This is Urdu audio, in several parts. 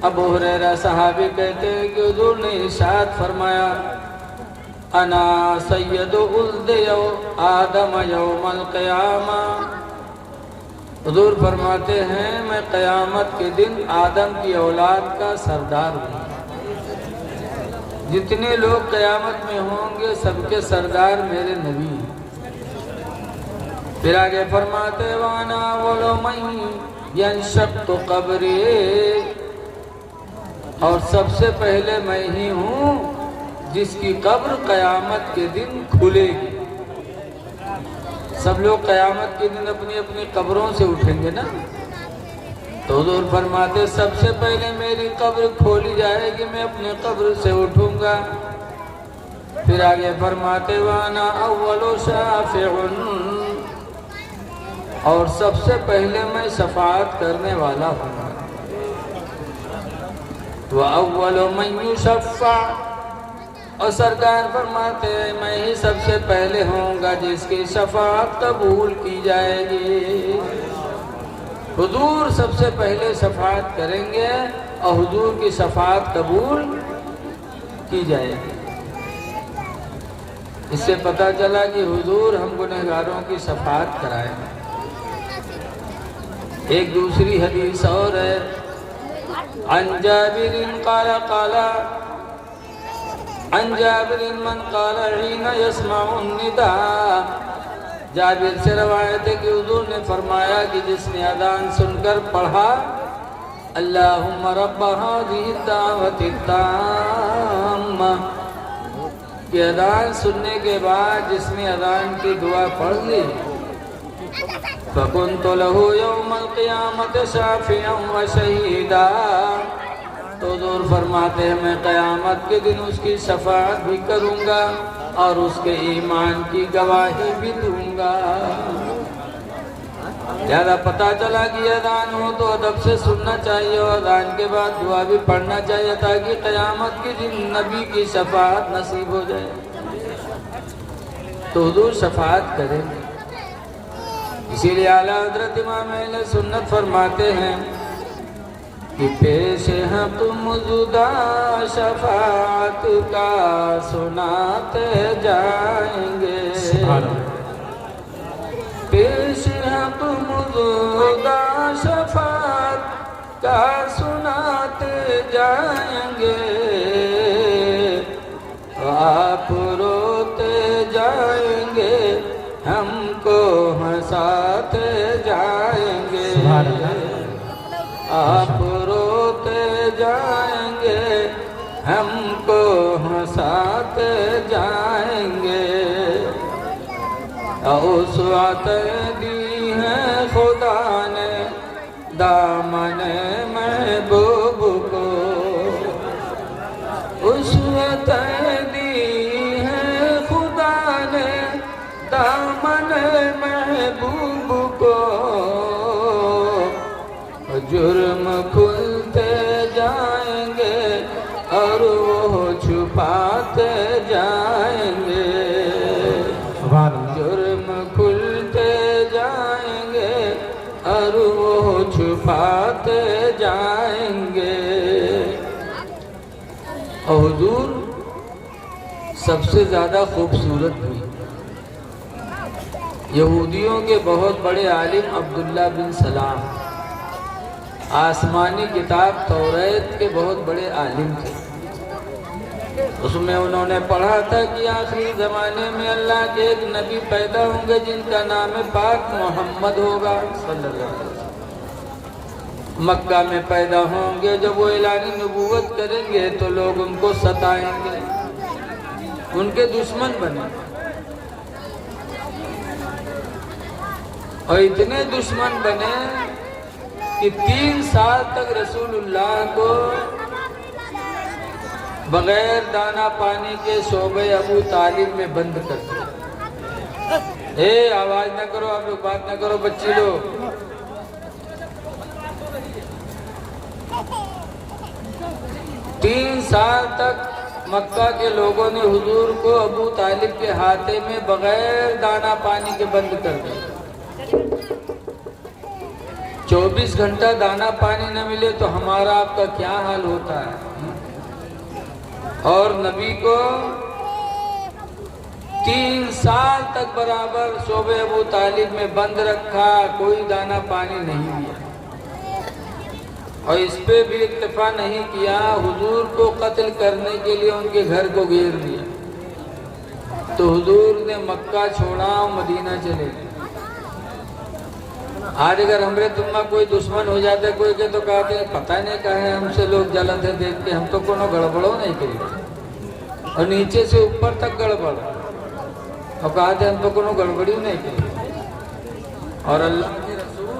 ابو ہریرہ صحابی کہتے ہیں کہ حضور نے ارشاد فرمایا انا سید ولد آدم یوم القیامہ، حضور فرماتے ہیں میں قیامت کے دن آدم کی اولاد کا سردار ہوں، جتنے لوگ قیامت میں ہوں گے سب کے سردار میرے نبی ہیں۔ پھر آگے فرماتے وانا اول من ینشق قبری، اور سب سے پہلے میں ہی ہوں جس کی قبر قیامت کے دن کھلے گی۔ سب لوگ قیامت کے دن اپنی اپنی قبروں سے اٹھیں گے نا، تو حضور فرماتے سب سے پہلے میری قبر کھولی جائے گی، میں اپنی قبر سے اٹھوں گا۔ پھر آگے فرماتے وانا اول شافع، اور سب سے پہلے میں شفاعت کرنے والا ہوں۔ وَأَوَّلُ مَن يُشَفَّعُ، اور سرکار فرماتے ہیں میں ہی سب سے پہلے ہوں گا جس کی شفاعت قبول کی جائے گی۔ حضور سب سے پہلے شفاعت کریں گے اور حضور کی شفاعت قبول کی جائے گی۔ اس سے پتہ چلا کہ حضور ہم گنہگاروں کی شفاعت کرائیں گے۔ ایک دوسری حدیث اور ہے، عن جابر من قال حين يسمع النداء، جابر سے روایت ہے کہ حضور نے فرمایا کہ جس نے اذان سن کر پڑھا اللہم رب هذه الدعوة التامة، کہ اذان سننے کے بعد جس نے اذان کی دعا پڑھ لی فَكُنْتُ لَهُ يَوْمَ الْقِيَامَةِ شَافِعًا وَشَهِيدًا، تو حضور فرماتے ہیں میں قیامت کے دن اس کی شفاعت بھی کروں گا اور اس کے ایمان کی گواہی بھی دوں گا۔ لہذا پتہ چلا کہ اذان ہو تو ادب سے سننا چاہیے اور اذان کے بعد دعا بھی پڑھنا چاہیے تاکہ قیامت کے دن نبی کی شفاعت نصیب ہو جائے۔ تو حضور شفاعت کریں گے، اسی لیے اعلیٰ حضرت امام اہل سنت فرماتے ہیں کہ پیش حق مزدہ شفاعت کا سناتے جائیں گے، پیش حق مزدہ شفاعت کا سناتے جائیں گے، آپ روتے جائیں گے ہم کو ہنساتے جائیں گے، آپ روتے جائیں گے ہم کو ہنساتے جائیں گے۔ وسعتیں دی ہیں خدا نے دامن محبوب کو، وسعتیں دی ہیں خدا نے دامن محبوب کو، جرم کھلتے جائیں گے اور وہ چھپاتے جائیں گے، جرم کھلتے جائیں گے اور وہ چھپاتے جائیں گے۔ اور حضور سب سے زیادہ خوبصورت ہوئی، یہودیوں کے بہت بڑے عالم عبداللہ بن سلام آسمانی کتاب توریت کے بہت بڑے عالم تھے، اس میں انہوں نے پڑھا تھا کہ آخری زمانے میں اللہ کے ایک نبی پیدا ہوں گے جن کا نام پاک محمد ہوگا صلی اللہ علیہ وسلم، مکہ میں پیدا ہوں گے، جب وہ اعلان نبوت کریں گے تو لوگ ان کو ستائیں گے، ان کے دشمن بنے، اور اتنے دشمن بنے کہ 3 سال تک رسول اللہ کو بغیر دانا پانی کے شعبہ ابو طالب میں بند کر دیا۔ آواز نہ کرو، آپ لوگ بات نہ کرو بچی لوگ۔ 3 سال تک مکہ کے لوگوں نے حضور کو ابو طالب کے ہاتھے میں بغیر دانا پانی کے بند کر دیا۔ 24 گھنٹہ دانا پانی نہ ملے تو ہمارا آپ کا کیا حال ہوتا ہے؟ اور نبی کو 3 سال تک برابر شعبہ ابو طالب میں بند رکھا، کوئی دانا پانی نہیں دیا، اور اس پہ بھی اکتفا نہیں کیا، حضور کو قتل کرنے کے لیے ان کے گھر کو گھیر دیا۔ تو حضور نے مکہ چھوڑا اور مدینہ چلے گئے۔ آج اگر ہمارے تمہاں کوئی دشمن ہو جاتا ہے کوئی کہ تو کہتے ہیں پتہ نہیں کہا ہے ہم سے لوگ جلن سے دیکھ کے، ہم تو کوئی گڑبڑو نہیں کری، اور نیچے سے اوپر تک گڑبڑ، اور کہتے ہیں ہم تو کوئی گڑبڑی نہیں کری۔ اور اللہ کے رسول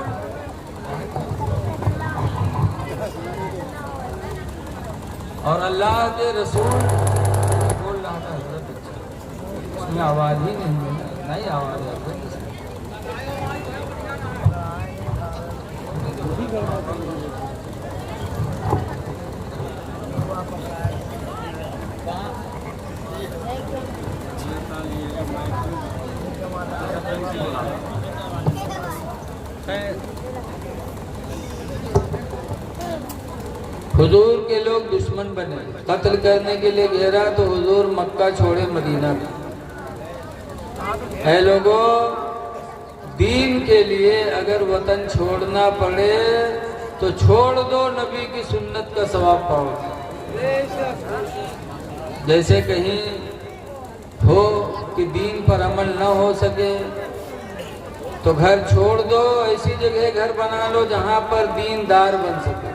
بول رہا تھا حضرت، اس میں آواز ہی نہیں آواز ہے۔ حضور کے لوگ دشمن بنے، قتل کرنے کے لیے گھیرا تو حضور مکہ چھوڑے مدینہ میں۔ اے لوگوں، دین کے لیے اگر وطن چھوڑنا پڑے تو چھوڑ دو، نبی کی سنت کا ثواب پاؤ۔ جیسے کہیں ہو کہ دین پر عمل نہ ہو سکے تو گھر چھوڑ دو، ایسی جگہ گھر بنا لو جہاں پر دین دار بن سکے۔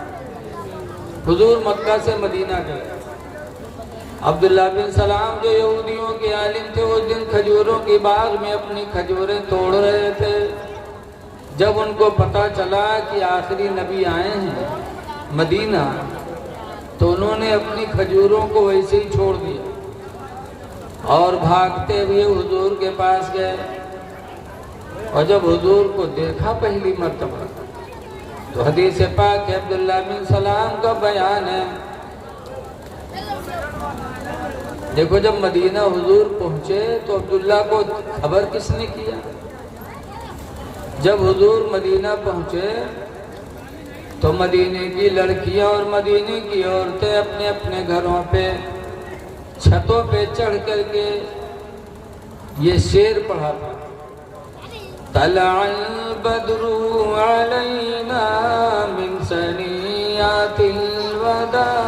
حضور مکہ سے مدینہ گئے۔ عبداللہ بن سلام جو یہودیوں کے عالم تھے، اس دن کھجوروں کی باغ میں اپنی کھجوریں توڑ رہے تھے۔ جب ان کو پتہ چلا کہ آخری نبی آئے ہیں مدینہ، تو انہوں نے اپنی کھجوروں کو ویسے ہی چھوڑ دیا اور بھاگتے ہوئے حضور کے پاس گئے۔ اور جب حضور کو دیکھا پہلی مرتبہ تو حدیث پاک عبداللہ بن سلام کا بیان ہے۔ دیکھو جب مدینہ حضور پہنچے تو عبداللہ کو خبر کس نے کیا؟ جب حضور مدینہ پہنچے تو مدینے کی لڑکیاں اور مدینے کی عورتیں اپنے اپنے گھروں پہ چھتوں پہ چڑھ کر کے یہ شعر پڑھا تھا، طلع البدر علینا من ثنیات الوداع،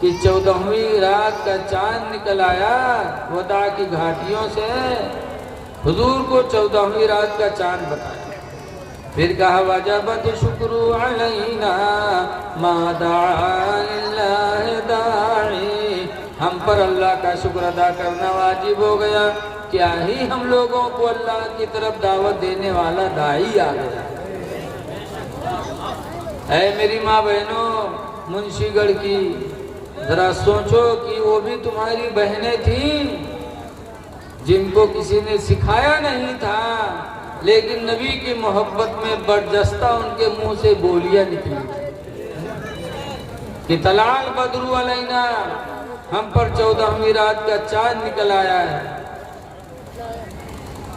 کہ 14ویں رات کا چاند نکل آیا وداع کی گھاٹیوں سے۔ حضور کو 14ویں رات کا چاند بتایا، پھر کہا وجبت شکر علینا ما دعا للہ داعی، ہم پر اللہ کا شکر ادا کرنا واجب ہو گیا، کیا ہی ہم لوگوں کو اللہ کی طرف دعوت دینے والا داعی آ گیا۔ اے میری ماں بہنوں، منشی گڑھ کی ذرا سوچو کہ وہ بھی تمہاری بہنیں تھیں جن کو کسی نے سکھایا نہیں تھا، لیکن نبی کی محبت میں برجستہ ان کے منہ سے بولیاں نکلی کہ طلع البدر علینا، ہم پر 14ویں رات کا چاند نکل آیا ہے۔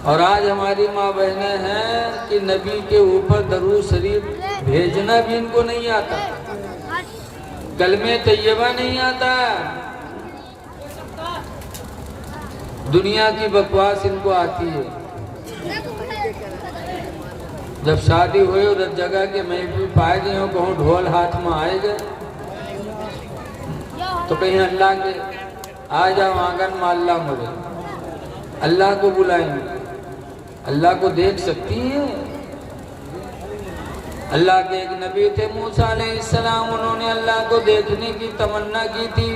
اور آج ہماری ماں بہنیں ہیں کہ نبی کے اوپر درود شریف بھیجنا بھی ان کو نہیں آتا، کلمہ طیبہ نہیں آتا، دنیا کی بکواس ان کو آتی ہے۔ جب شادی ہوئی اور جگہ کے محفل پائے گئے ہوں، کہوں ڈھول ہاتھ میں آئے گئے تو کہیں اللہ کے آ جاؤ آنگن میں اللہ مجھے، اللہ کو بلائیں گے، اللہ کو دیکھ سکتی ہے؟ اللہ کے ایک نبی تھے موسیٰ علیہ السلام، انہوں نے اللہ کو دیکھنے کی تمنا کی تھی۔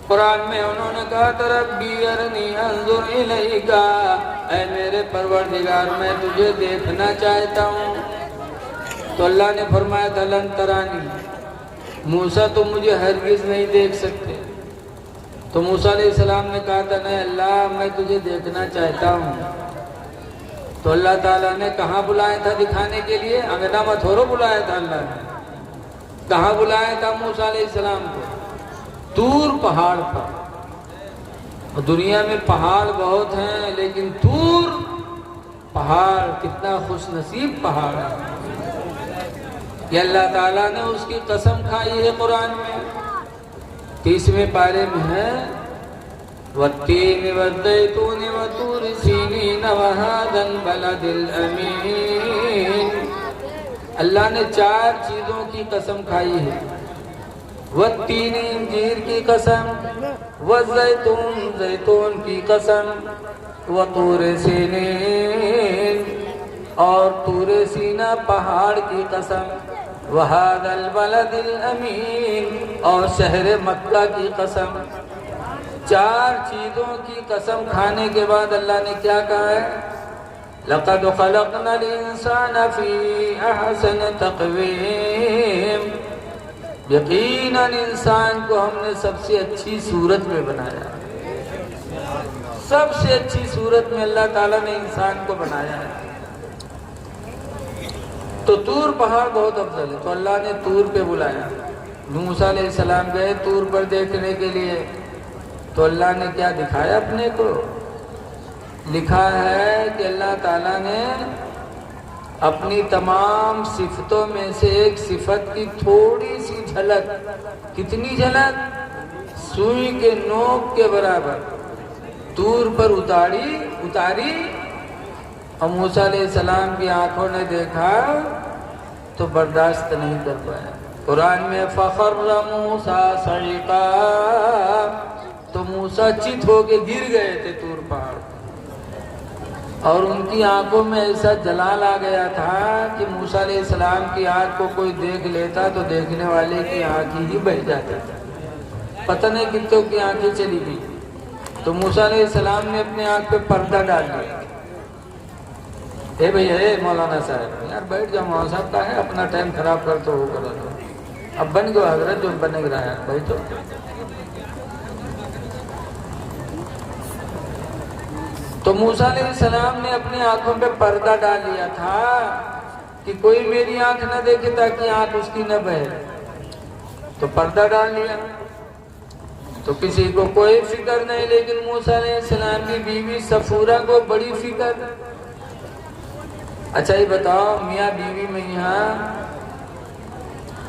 قرآن میں انہوں نے کہا ربی ارنی انظر الیک، اے میرے پروردگار میں تجھے دیکھنا چاہتا ہوں۔ تو اللہ نے فرمایا تھا لن ترانی، موسیٰ تم مجھے ہرگز نہیں دیکھ سکتے۔ تو موسیٰ علیہ السلام نے کہا تھا نہیں اللہ میں تجھے دیکھنا چاہتا ہوں۔ تو اللہ تعالیٰ نے کہاں بلایا تھا دکھانے کے لیے؟ انگنا میں تھوڑو بلایا تھا، اللہ نے کہاں بلایا تھا موسیٰ علیہ السلام کو؟ طور پہاڑ پر۔ دنیا میں پہاڑ بہت ہیں لیکن طور پہاڑ کتنا خوش نصیب پہاڑ ہے کہ اللہ تعالیٰ نے اس کی قسم کھائی ہے قرآن میں 30ویں پارے میں ہے وَالتِّينِ وَالزَّيْتُونِ وَطُورِ سِينِينَ وَهَذَا الْبَلَدِ الْأَمِينِ اللہ نے 4 چیزوں کی قسم کھائی ہے وَالتِّينِ انجیر کی قسم وَالزَّيْتُونِ زیتون کی قسم وَطُورِ سِينِينَ اور طور سینا پہاڑ کی قسم وَهَذَا الْبَلَدِ الْأَمِينِ اور شہر مکہ کی قسم 4 چیزوں کی قسم کھانے کے بعد اللہ نے کیا کہا ہے لَقَدْ خَلَقْنَا الْإِنسَانَ فِي أَحْسَنِ تَقْوِيمٍ یقیناً انسان کو ہم نے سب سے اچھی صورت میں بنایا سب سے اچھی صورت میں اللہ تعالیٰ نے انسان کو بنایا ہے تو طور پہاڑ بہت افضل ہے تو اللہ نے طور پہ بلایا موسیٰ علیہ السلام گئے طور پر دیکھنے کے لیے تو اللہ نے کیا دکھایا اپنے کو لکھا ہے کہ اللہ تعالیٰ نے اپنی تمام صفتوں میں سے ایک صفت کی تھوڑی سی جھلک کتنی جھلک سوئی کے نوک کے برابر طور پر اتاری اور موسیٰ علیہ السلام کی آنکھوں نے دیکھا تو برداشت نہیں کر پایا قرآن میں فَخَرَّ مُوسَىٰ صَعِقًا تو موسیٰ چت ہو کے گر گئے تھے طور پہاڑ اور ان کی آنکھوں میں ایسا جلال آ گیا تھا کہ موسیٰ علیہ السلام کی آنکھ کو کوئی دیکھ لیتا تو دیکھنے والے کی آنکھ ہی بہہ جاتا تھا پتہ نہیں کتوں کی آنکھیں چلی گئی تو موسیٰ علیہ السلام نے اپنے آنکھ پہ پردہ ڈال دیا اے بھئی اے مولانا صاحب یار بیٹھ جاؤ مولانا صاحب کا ہے اپنا ٹائم خراب کر تو ہو کرا تو اب بن گئے حضرت جو بنے گا ہے بھائی تو موسیٰ علیہ السلام نے اپنی آنکھوں پہ پردہ ڈال لیا تھا کہ کوئی میری آنکھ نہ دیکھے تاکہ آنکھ اس کی نہ بہے تو پردہ ڈال لیا تو کسی کو کوئی فکر نہیں لیکن موسیٰ علیہ السلام کی بیوی صفورہ کو بڑی فکر اچھا یہ بتاؤ میاں بیوی میں یہاں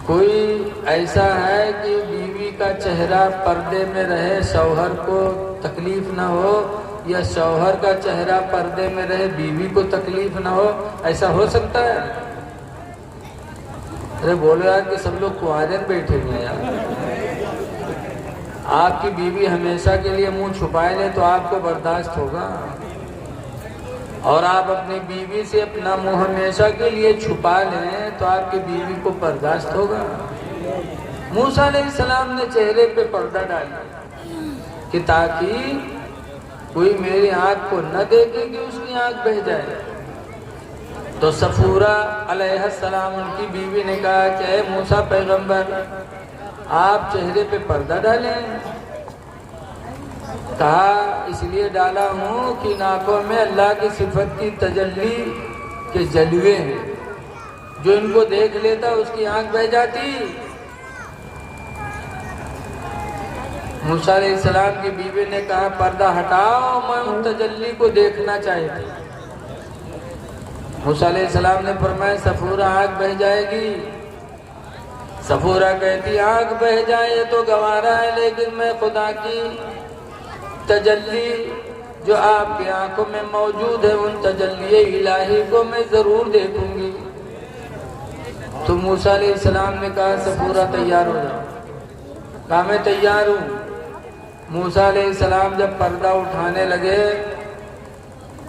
کوئی ایسا ہے کہ بیوی کا چہرہ پردے میں رہے شوہر کو تکلیف نہ ہو یا شوہر کا چہرہ پردے میں رہے بیوی کو تکلیف نہ ہو ایسا ہو سکتا ہے ارے بولو یار کہ سب لوگ کوارن بیٹھے ہوئے ہیں یار آپ کی بیوی ہمیشہ کے لیے منہ چھپائے لے تو آپ کو برداشت ہوگا اور آپ اپنی بیوی سے اپنا منہ ہمیشہ کے لیے چھپا لیں تو آپ کی بیوی کو برداشت ہوگا موسیٰ علیہ السلام نے چہرے پہ پردہ ڈالا کہ تاکہ کوئی میری آنکھ کو نہ دیکھے کہ اس کی آنکھ بہہ جائے تو صفورہ علیہ السلام ان کی بیوی نے کہا کہ اے موسیٰ پیغمبر آپ چہرے پہ پردہ ڈالیں کہا اس لیے ڈالا ہوں کہ ان آنکھوں میں اللہ کی صفت کی تجلی کے جلوے ہیں جو ان کو دیکھ لیتا اس کی آنکھ بہہ جاتی موسیٰ علیہ السلام کی بیوی نے کہا پردہ ہٹاؤ میں ان تجلی کو دیکھنا چاہتی موسیٰ علیہ السلام نے فرمایا صفورہ آنکھ بہہ جائے گی صفورہ کہتی آنکھ بہہ جائے تو گوارا ہے لیکن میں خدا کی تجلی جو آپ کی آنکھوں میں موجود ہے ان تجلی الہی کو میں ضرور دیکھوں گی تو موسیٰ علیہ السلام نے کہا صفورہ تیار ہو جاؤ کہا میں تیار ہوں موسیٰ علیہ السلام جب پردہ اٹھانے لگے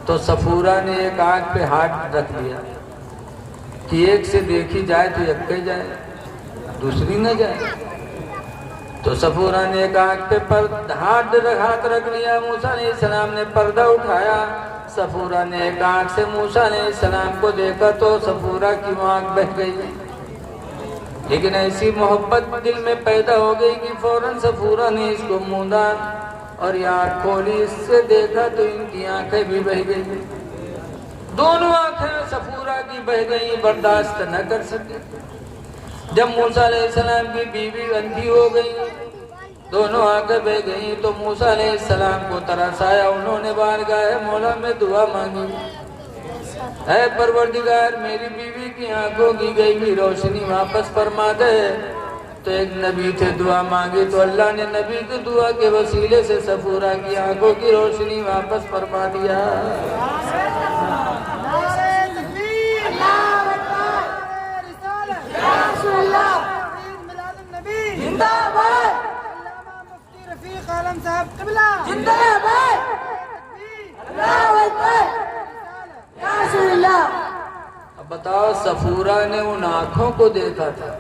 تو صفورہ نے ایک آنکھ پہ ہاتھ رکھ دیا کہ ایک سے دیکھی جائے تو یکے جائے دوسری نہ جائے تو صفورہ نے ایک آنکھ پہ ہاتھ رکھ لیا موسیٰ علیہ السلام نے پردہ اٹھایا صفورہ نے ایک آنکھ سے موسیٰ علیہ السلام کو دیکھا تو صفورہ کی آنکھ بہہ گئی لیکن ایسی محبت دل میں پیدا ہو گئی کہ فوراً صفورہ نے اس کو موندا اور یہ آنکھ کھولی اس سے دیکھا تو ان کی آنکھیں بھی بہہ گئی دونوں آنکھیں صفورہ کی بہہ گئی برداشت نہ کر سکے جب موسیٰ علیہ السلام کی بیوی اندھی ہو گئی دونوں آنکھیں بہہ گئی تو موسیٰ علیہ السلام کو ترس آیا انہوں نے بارگاہ مولا میں دعا مانگی اے پروردگار میری بیوی کی آنکھوں کی گئی ہوئی روشنی واپس فرما دے۔ تو ایک نبی تھے دعا مانگی تو اللہ نے نبی کی دعا کے وسیلے سے صفورہ کی آنکھوں کی روشنی واپس فرما دیا۔ اب بتاؤ صفورہ نے ان آنکھوں کو دیکھا تھا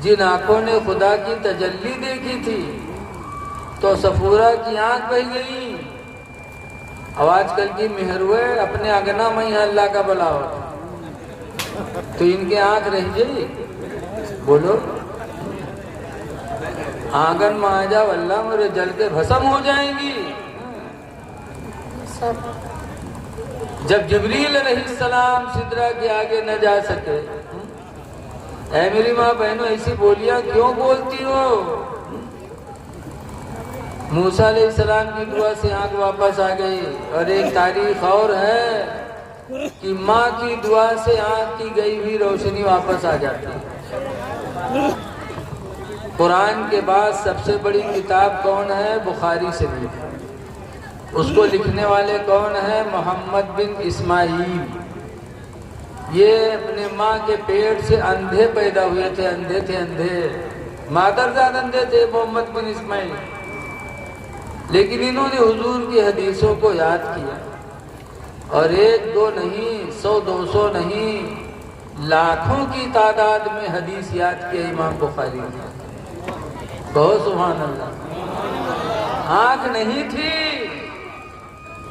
جن آنکھوں نے خدا کی تجلی دیکھی تھی، تو صفورہ کی آنکھ بہ گئی۔ اب آج کل کی مہر ہوئے اپنے اگنا میں ہی اللہ کا بلا ہو تو ان کی آنکھ رہ جائے، بولو آنگن میں آ جاؤ اللہ میرے جل کے بھسم ہو جائیں گی۔ جب جبریل علیہ السلام سدرہ کے آگے نہ جا سکے، اے میری ماں بہنوں ایسی بولیاں کیوں بولتی ہو؟ موسیٰ علیہ السلام کی دعا سے آنکھ واپس آ گئی۔ اور ایک تاریخ اور ہے کہ ماں کی دعا سے آنکھ کی گئی ہوئی روشنی واپس آ جاتی ہے۔ قرآن کے بعد سب سے بڑی کتاب کون ہے؟ بخاری شریف۔ اس کو لکھنے والے کون ہیں؟ محمد بن اسماعیل۔ یہ اپنے ماں کے پیٹ سے اندھے پیدا ہوئے تھے، اندھے تھے، اندھے مادرزاد اندھے تھے محمد بن اسماعیل، لیکن انہوں نے حضور کی حدیثوں کو یاد کیا، اور ایک دو نہیں، 100 200 نہیں، لاکھوں کی تعداد میں حدیث یاد کیا امام بخاری نے۔ بہت سبحان اللہ۔ آنکھ نہیں تھی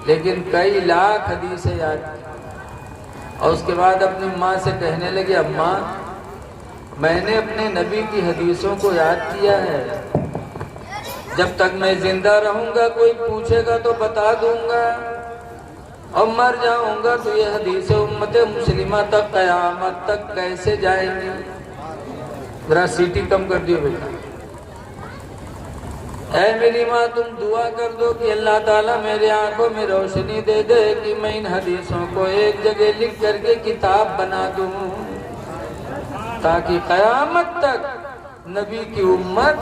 لیکن کئی لاکھ حدیثیں یاد کی، اور اس کے بعد اپنی ماں سے کہنے لگے اماں میں نے اپنے نبی کی حدیثوں کو یاد کیا ہے، جب تک میں زندہ رہوں گا کوئی پوچھے گا تو بتا دوں گا، اور مر جاؤں گا تو یہ حدیث امت مسلمہ تک قیامت تک کیسے جائیں گی؟ ذرا سیٹی کم کر دیو بیٹا۔ اے میری ماں تم دعا کر دو کہ اللہ تعالیٰ میرے آنکھوں میں روشنی دے دے کہ میں ان حدیثوں کو ایک جگہ لکھ کر کے کتاب بنا دوں، تاکہ قیامت تک نبی کی امت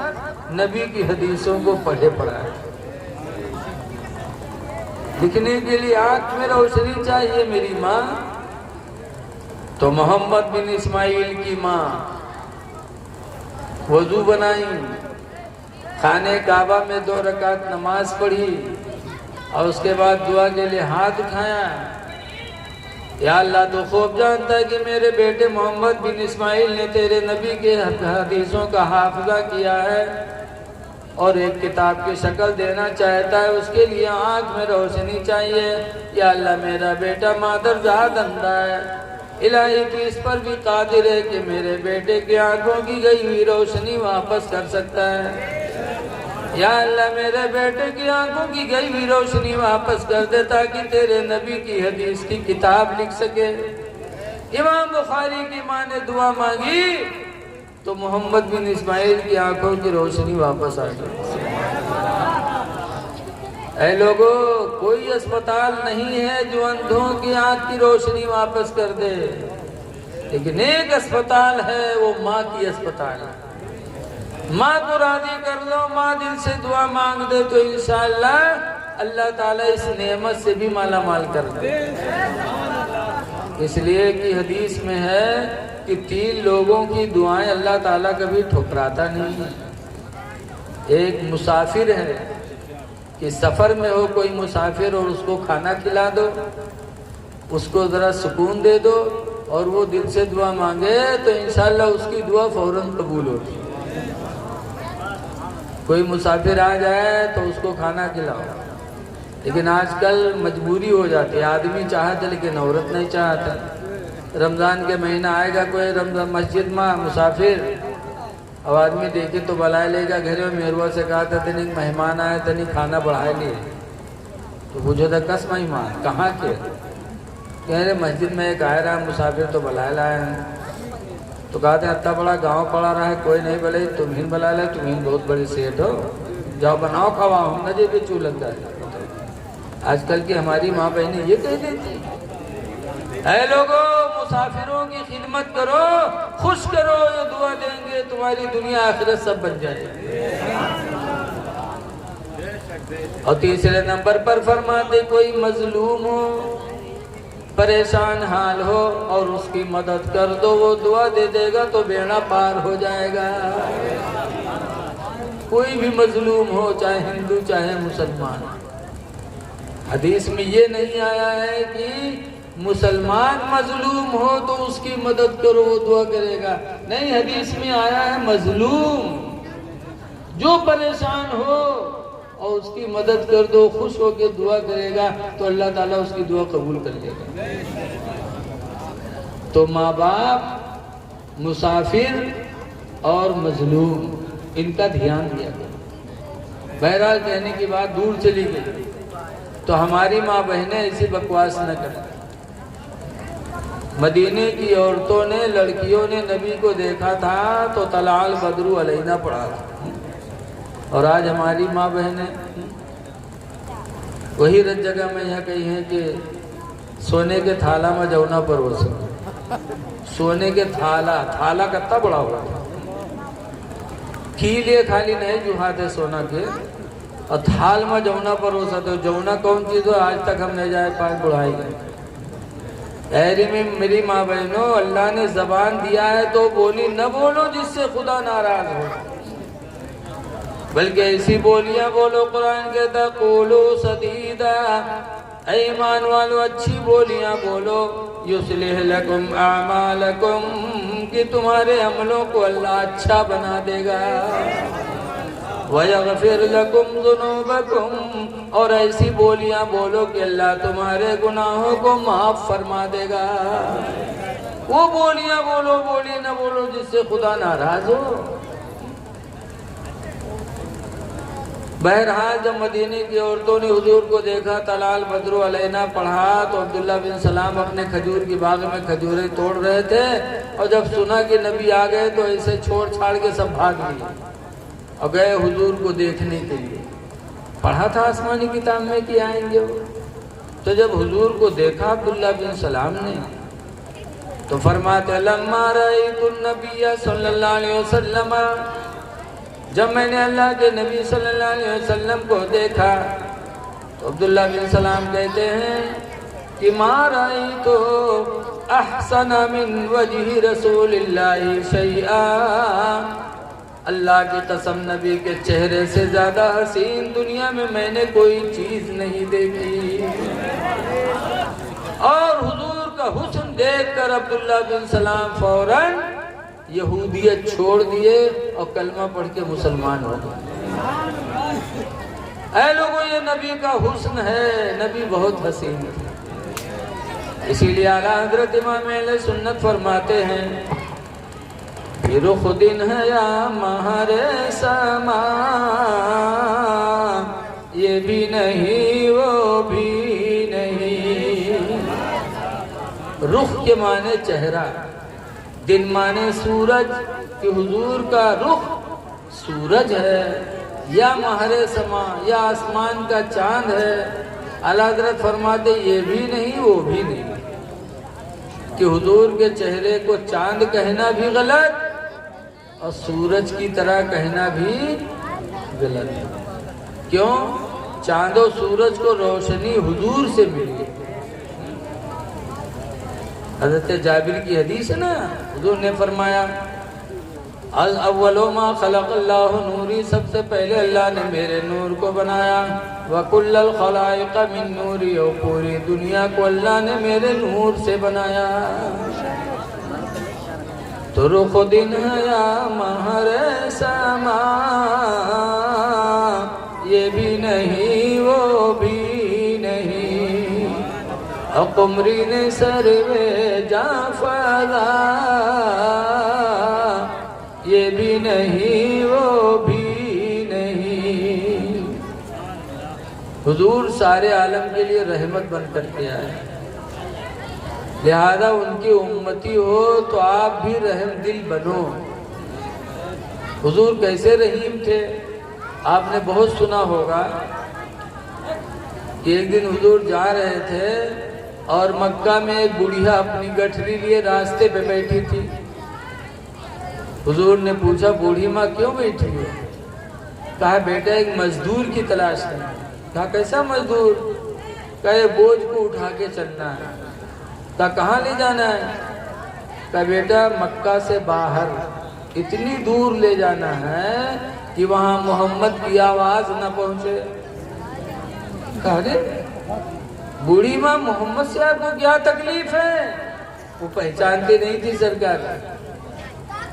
نبی کی حدیثوں کو پڑھے پڑھائے۔ لکھنے کے لیے آنکھ میں روشنی چاہیے میری ماں، تو محمد بن اسماعیل کی ماں وضو بنائی، خانہ کعبہ میں 2 رکعت نماز پڑھی، اور اس کے بعد دعا کے لیے ہاتھ اٹھایا۔ یا اللہ تو خوب جانتا ہے کہ میرے بیٹے محمد بن اسماعیل نے تیرے نبی کے حدیثوں کا حافظہ کیا ہے اور ایک کتاب کی شکل دینا چاہتا ہے، اس کے لیے آنکھ میں روشنی چاہیے۔ یا اللہ میرا بیٹا مادرزاد اندھا ہے، الہی تو اس پر بھی قادر ہے کہ میرے بیٹے کی آنکھوں کی گئی ہوئی روشنی واپس کر سکتا ہے۔ یا اللہ میرے بیٹے کی آنکھوں کی گئی ہوئی روشنی واپس کر دے تاکہ تیرے نبی کی حدیث کی کتاب لکھ سکے۔ امام بخاری کی ماں نے دعا مانگی تو محمد بن اسماعیل کی آنکھوں کی روشنی واپس آ گئی۔ اے لوگو کوئی اسپتال نہیں ہے جو اندھوں کی آنکھ کی روشنی واپس کر دے، لیکن ایک اسپتال ہے، وہ ماں کی اسپتال ہے۔ ماں کو راضی کر لو، ماں دل سے دعا مانگ دے تو انشاءاللہ اللہ تعالیٰ اس نعمت سے بھی مالا مال کر دے۔ اس لیے کہ حدیث میں ہے کہ 3 لوگوں کی دعائیں اللہ تعالیٰ کبھی ٹھکراتا نہیں ہے۔ ایک مسافر ہے کہ سفر میں ہو کوئی مسافر اور اس کو کھانا کھلا دو، اس کو ذرا سکون دے دو اور وہ دل سے دعا مانگے تو انشاءاللہ اس کی دعا فوراً قبول ہوتی ہے۔ کوئی مسافر آ جائے تو اس کو کھانا کھلاؤ، لیکن آج کل مجبوری ہو جاتی ہے، آدمی چاہتا لیکن عورت نہیں چاہتا۔ رمضان کے مہینہ آئے گا کوئی رمضان مسجد میں مسافر، اب آدمی دیکھے تو بلائے لے گا گھر میں، میروا سے کہا تھا تنی مہمان آئے تنی کھانا بڑھائے لیے، تو پوچھا تھا کس مہمان کہاں کے؟ کہہ رہے مسجد میں ایک آئے رہا مسافر تو بلائے لائے ہیں، تو کہا تھا اتنا بڑا گاؤں پڑا رہا ہے کوئی نہیں بلے تمہیں بلا لے، تمہیں بہت بڑی سیٹ ہو، جاؤ بناؤ کھواؤ ہم نجے پہ چو لگ جائے۔ آج کل کی ہماری ماں بہنیں یہ کہہ دیتی اے لوگوں مسافروں کی خدمت کرو، خوش کرو، یہ دعا دیں گے تمہاری دنیا آخرت سب بن جائے گی۔ اور تیسرے نمبر پر فرماتے کوئی مظلوم ہو، پریشان حال ہو اور اس کی مدد کر دو، وہ دعا دے دے گا تو بیڑا پار ہو جائے گا۔ کوئی بھی مظلوم ہو، چاہے ہندو چاہے مسلمان۔ حدیث میں یہ نہیں آیا ہے کہ مسلمان مظلوم ہو تو اس کی مدد کرو وہ دعا کرے گا، نہیں، حدیث میں آیا ہے مظلوم جو پریشان ہو اور اس کی مدد کر دو، خوش ہو کے دعا کرے گا تو اللہ تعالیٰ اس کی دعا قبول کر لے گا۔ تو ماں باپ، مسافر اور مظلوم، ان کا دھیان دیا گیا۔ بہرحال کہنے کی بات دور چلی گئی، تو ہماری ماں بہنیں ایسی بکواس نہ کریں۔ مدینے کی عورتوں نے، لڑکیوں نے نبی کو دیکھا تھا تو طلع البدر علینا پڑھا تھا، اور آج ہماری ماں بہنیں وہی رت جگہ میں یہاں کہی ہیں کہ سونے کے تھالہ میں جونا پر ہو سکتا۔ سونے کے تھالہ کتنا بڑا ہوا تھا، کیلے خالی نہیں جو ہاتھ ہے سونا کے، اور تھال میں جونا پر ہو سکتے۔ جونا کون چیز ہو آج تک ہم نہیں جائے پائے، بڑھائی گئے۔ میری ماں بہنوں، اللہ نے زبان دیا ہے تو بولی نہ بولو جس سے خدا ناراض ہو، بلکہ ایسی بولیاں بولو، قرآن کہتا قولوا سدیدا، اے ایمان والو اچھی بولیاں بولو، یصلح لکم اعمالکم، کہ تمہارے عملوں کو اللہ اچھا بنا دے گا، وَيَغْفِرْ لَكُمْ ذُنُوبَكُمْ، اور ایسی بولیاں بولو کہ اللہ تمہارے گناہوں کو معاف فرما دے گا۔ وہ بولیاں بولو، بولی نہ بولو جس سے خدا ناراض ہو۔ بہرحال جب مدینے کی عورتوں نے حضور کو دیکھا، طلع البدر علینا پڑھا، تو عبداللہ بن سلام اپنے کھجور کی باغ میں کھجوریں توڑ رہے تھے، اور جب سنا کہ نبی آ گئے تو ایسے چھوڑ چھاڑ کے سب بھاگ گئے اور گئے حضور کو دیکھنے کے لیے۔ پڑھا تھا آسمانی کتاب میں کہ آئیں گے وہ۔ تو جب حضور کو دیکھا عبداللہ بن سلام نے تو فرماتے لما رأیت النبی صلی اللہ علیہ وسلم، جب میں نے اللہ کے نبی صلی اللہ علیہ وسلم کو دیکھا، تو عبداللہ بن سلام کہتے ہیں کہ ما رأیت احسن من وجہ رسول اللہ شیئا، اللہ کی قسم نبی کے چہرے سے زیادہ حسین دنیا میں میں نے کوئی چیز نہیں دیکھی۔ اور حضور کا حسن دیکھ کر عبداللہ بن سلام فوراً یہودیت چھوڑ دیے اور کلمہ پڑھ کے مسلمان ہو گئے۔ اے لوگوں، یہ نبی کا حسن ہے، نبی بہت حسین ہے۔ اسی لیے اعلیٰ حضرت امام اہل سنت فرماتے ہیں یہ رخ دن ہے یا مہر سما، یہ بھی نہیں وہ بھی نہیں۔ رخ کے معنی چہرہ، دن معنی سورج، کہ حضور کا رخ سورج ہے، یا مہر سما یا آسمان کا چاند ہے۔ اعلیٰ حضرت فرماتے یہ بھی نہیں وہ بھی نہیں، کہ حضور کے چہرے کو چاند کہنا بھی غلط اور سورج کی طرح کہنا بھی غلط۔ کیوں؟ چاند و سورج کو روشنی حضور سے ملی۔ حضرت جابر کی حدیث ہے نا، حضور نے فرمایا اول ما خلق اللہ نوری، سب سے پہلے اللہ نے میرے نور کو بنایا، وَكُلَّ الْخَلَائِقَ مِن نُوری، اور پوری دنیا کو اللہ نے میرے نور سے بنایا۔ تو رخ دن ہے یا مہر سما، یہ بھی نہیں وہ بھی نہیں، اور قمرین سروے جاں فضا، یہ بھی نہیں وہ بھی نہیں۔ حضور سارے عالم کے لیے رحمت بن کر کے آئے، لہذا ان کی امتی ہو تو آپ بھی رحم دل بنو۔ حضور کیسے رحیم تھے آپ نے بہت سنا ہوگا کہ ایک دن حضور جا رہے تھے اور مکہ میں ایک بڑھیا اپنی گٹھری لیے راستے پہ بیٹھی تھی۔ حضور نے پوچھا بوڑھی ماں کیوں بیٹھی ہو؟ کہا بیٹا ایک مزدور کی تلاش ہے۔ کہا کیسا مزدور؟ کہا یہ بوجھ کو اٹھا کے چلنا ہے۔ کہا کہاں لے جانا ہے؟ کہا بیٹا مکہ سے باہر اتنی دور لے جانا ہے کہ وہاں محمد کی آواز نہ پہنچے۔ کہا رے بوڑھی ماں محمد سے آپ کو کیا تکلیف ہے؟ وہ پہچانتی نہیں تھی سرکار۔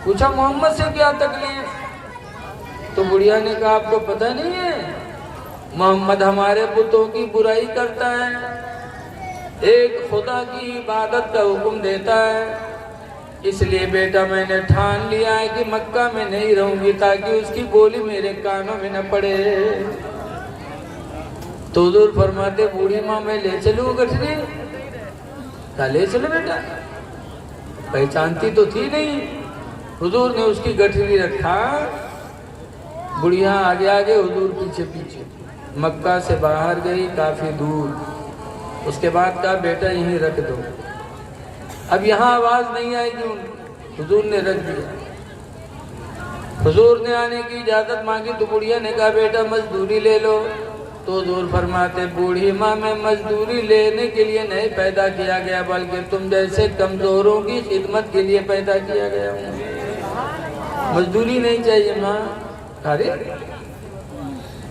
پوچھا محمد سے کیا تکلیف؟ تو بڑھیا نے کہا آپ کو پتہ نہیں ہے محمد ہمارے بتوں کی برائی کرتا ہے، ایک خدا کی عبادت کا حکم دیتا ہے، اس لیے بیٹا میں نے ٹھان لیا ہے کہ مکہ میں نہیں رہوں گی تاکہ اس کی بولی میرے کانوں میں نہ پڑے۔ تو حضور فرماتے بوڑھی ماں میں لے چلوں گٹھری؟ کہا لے چلو بیٹا۔ پہچانتی تو تھی نہیں۔ حضور نے اس کی گٹھری رکھا، بڑھیا آگے آگے حضور پیچھے پیچھے مکہ سے باہر گئی کافی دور۔ اس کے بعد کہا بیٹا یہیں رکھ دو، اب یہاں آواز نہیں آئے گی۔ حضور نے رکھ دیا۔ حضور نے آنے کی اجازت مانگی تو بڑھیا نے کہا بیٹا مزدوری لے لو۔ تو حضور فرماتے بوڑھی ماں میں مزدوری لینے کے لیے نہیں پیدا کیا گیا بلکہ تم جیسے کمزوروں کی خدمت کے لیے پیدا کیا گیا ہوں۔ مزدوری نہیں چاہیے ماں۔ ارے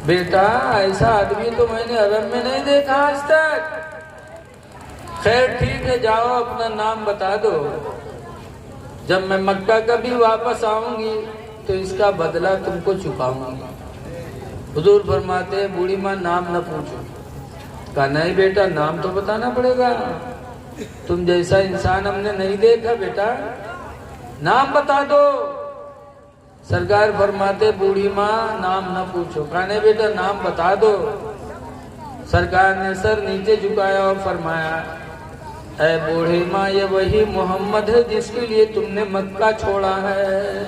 بیٹا ایسا آدمی تو میں نے عرب میں نہیں دیکھا آج تک۔ خیر ٹھیک ہے جاؤ اپنا نام بتا دو، جب میں مکہ کبھی واپس آؤں گی تو اس کا بدلہ تم کو چکاؤں گی۔ حضور فرماتے بوڑھی ماں نام نہ پوچھو۔ کہا نہیں بیٹا نام تو بتانا پڑے گا، تم جیسا انسان ہم نے نہیں دیکھا، بیٹا نام بتا دو۔ سرکار فرماتے بوڑھی ماں نام نہ پوچھو۔ کہا نہیں بیٹا نام بتا دو۔ سرکار نے سر نیچے جھکایا اور فرمایا اے بوڑھی ماں یہ وہی محمد ہے جس کے لیے تم نے مکہ چھوڑا ہے،